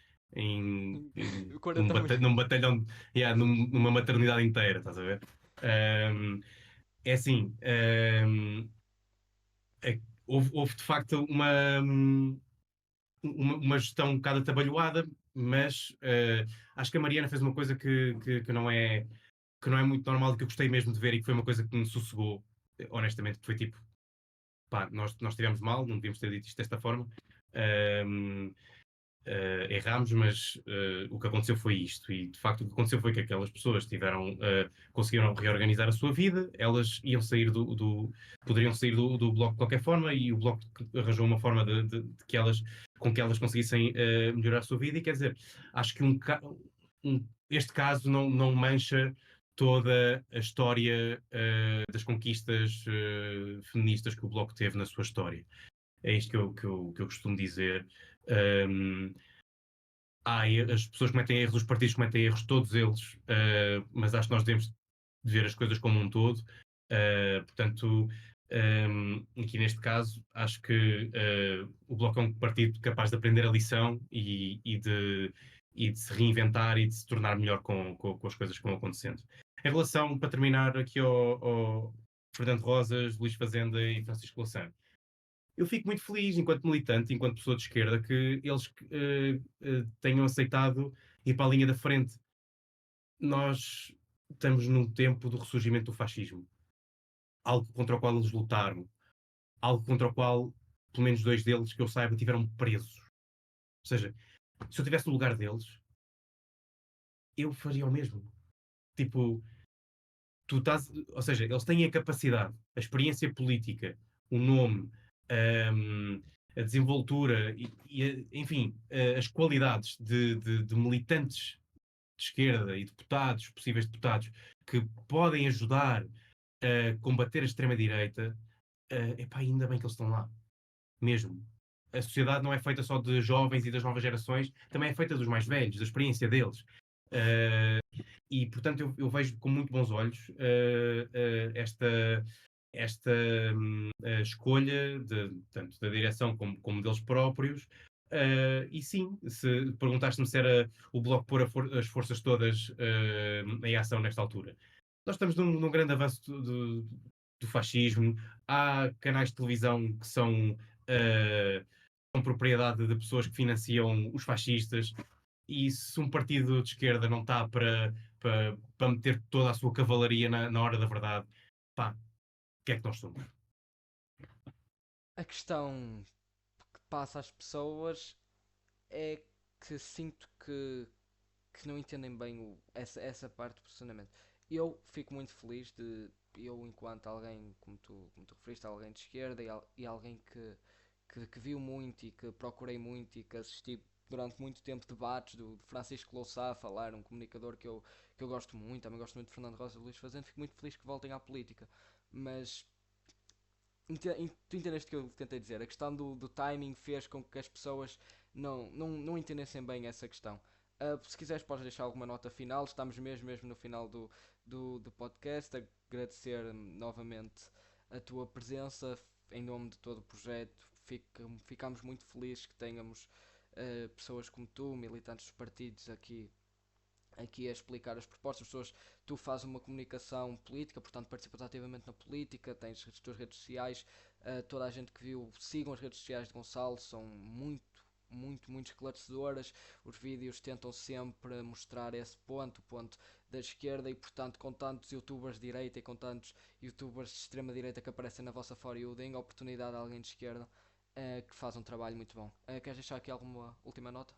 40 mulheres. num batalhão, yeah, numa maternidade inteira, estás a ver? Um, É assim, houve de facto uma gestão um bocado atabalhoada, mas acho que a Mariana fez uma coisa que não é muito normal e que eu gostei mesmo de ver e que foi uma coisa que me sossegou, honestamente, que foi tipo, pá, nós tivemos mal, não devíamos ter dito isto desta forma. Um, Errámos, mas o que aconteceu foi isto. E de facto o que aconteceu foi que aquelas pessoas conseguiram reorganizar a sua vida, elas poderiam sair do bloco de qualquer forma, e o bloco arranjou uma forma com que elas conseguissem melhorar a sua vida. E quer dizer, acho que este caso não mancha toda a história das conquistas feministas que o bloco teve na sua história. É isto que eu costumo dizer. Um, As pessoas cometem erros, os partidos cometem erros, todos eles, mas acho que nós devemos ver as coisas como um todo. Portanto, aqui neste caso, acho que o Bloco é um partido capaz de aprender a lição e de se reinventar e de se tornar melhor com as coisas que vão acontecendo. Em relação, para terminar, aqui ao Fernando Rosas, Luís Fazenda e Francisco Louçã, eu fico muito feliz, enquanto militante, enquanto pessoa de esquerda, que eles tenham aceitado ir para a linha da frente. Nós estamos num tempo do ressurgimento do fascismo, algo contra o qual eles lutaram, algo contra o qual, pelo menos dois deles, que eu saiba, tiveram presos. Ou seja, se eu estivesse no lugar deles, eu faria o mesmo. Tipo, tu estás, ou seja, eles têm a capacidade, a experiência política, o nome, hum, a desenvoltura enfim, as qualidades de militantes de esquerda e deputados, possíveis deputados, que podem ajudar a combater a extrema-direita, epá, ainda bem que eles estão lá, mesmo. A sociedade não é feita só de jovens e das novas gerações, também é feita dos mais velhos, da experiência deles. Uh, e, portanto, eu vejo com muito bons olhos esta escolha, tanto da direção como deles próprios. E sim, se perguntaste-me se era o Bloco pôr as forças todas em ação nesta altura. Nós estamos num grande avanço do fascismo. Há canais de televisão que são propriedade de pessoas que financiam os fascistas. E se um partido de esquerda não está para meter toda a sua cavalaria na hora da verdade, pá, o que é que nós somos? A questão que passa às pessoas é que sinto que não entendem bem essa parte do posicionamento. Eu fico muito feliz de eu, enquanto alguém, como tu referiste, alguém de esquerda e alguém que viu muito e que procurei muito e que assisti durante muito tempo debates do Francisco Louçã a falar, um comunicador que eu gosto muito, também gosto muito de Fernando Rosa e Luís Fazendo, fico muito feliz que voltem à política. Mas tu entendeste o que eu tentei dizer? A questão do timing fez com que as pessoas não entendessem bem essa questão. Se quiseres, podes deixar alguma nota final. Estamos mesmo no final do podcast. Agradecer novamente a tua presença em nome de todo o projeto. Ficamos muito felizes que tenhamos pessoas como tu, militantes dos partidos, aqui a explicar as propostas. Pessoas, tu fazes uma comunicação política, portanto participas ativamente na política, tens as tuas redes sociais, toda a gente que viu, sigam as redes sociais de Gonçalo, são muito esclarecedoras. Os vídeos tentam sempre mostrar esse ponto, o ponto da esquerda, e portanto, com tantos youtubers de direita e com tantos youtubers de extrema direita que aparecem na vossa For You, deem a oportunidade a alguém de esquerda que faz um trabalho muito bom. Queres deixar aqui alguma última nota?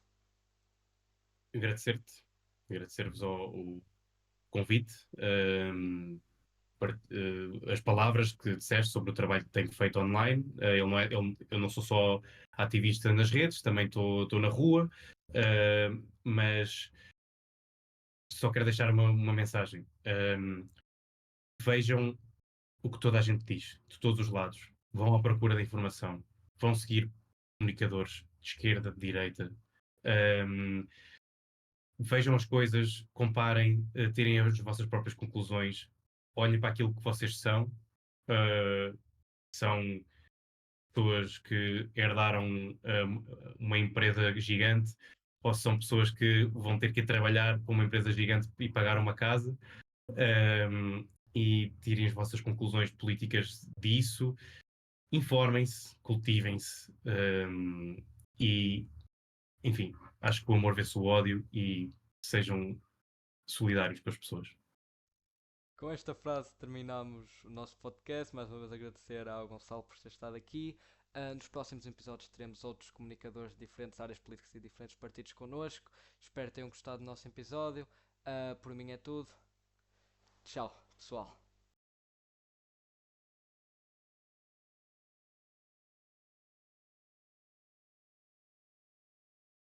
Agradecer-te, agradecer-vos o convite, as palavras que disseste sobre o trabalho que tenho feito online. Eu não sou só ativista nas redes, também estou na rua, mas só quero deixar uma mensagem. Vejam o que toda a gente diz, de todos os lados. Vão à procura da informação. Vão seguir comunicadores de esquerda, de direita. Um, Vejam as coisas, comparem, tirem as vossas próprias conclusões. Olhem para aquilo que vocês são. São pessoas que herdaram uma empresa gigante, ou são pessoas que vão ter que ir trabalhar para uma empresa gigante e pagar uma casa. E tirem as vossas conclusões políticas disso, informem-se, cultivem-se, e, enfim, acho que o amor vence o ódio e sejam solidários com as pessoas. Com esta frase terminamos o nosso podcast. Mais uma vez agradecer ao Gonçalo por ter estado aqui. Nos próximos episódios teremos outros comunicadores de diferentes áreas políticas e diferentes partidos connosco. Espero que tenham gostado do nosso episódio. Por mim é tudo. Tchau, pessoal.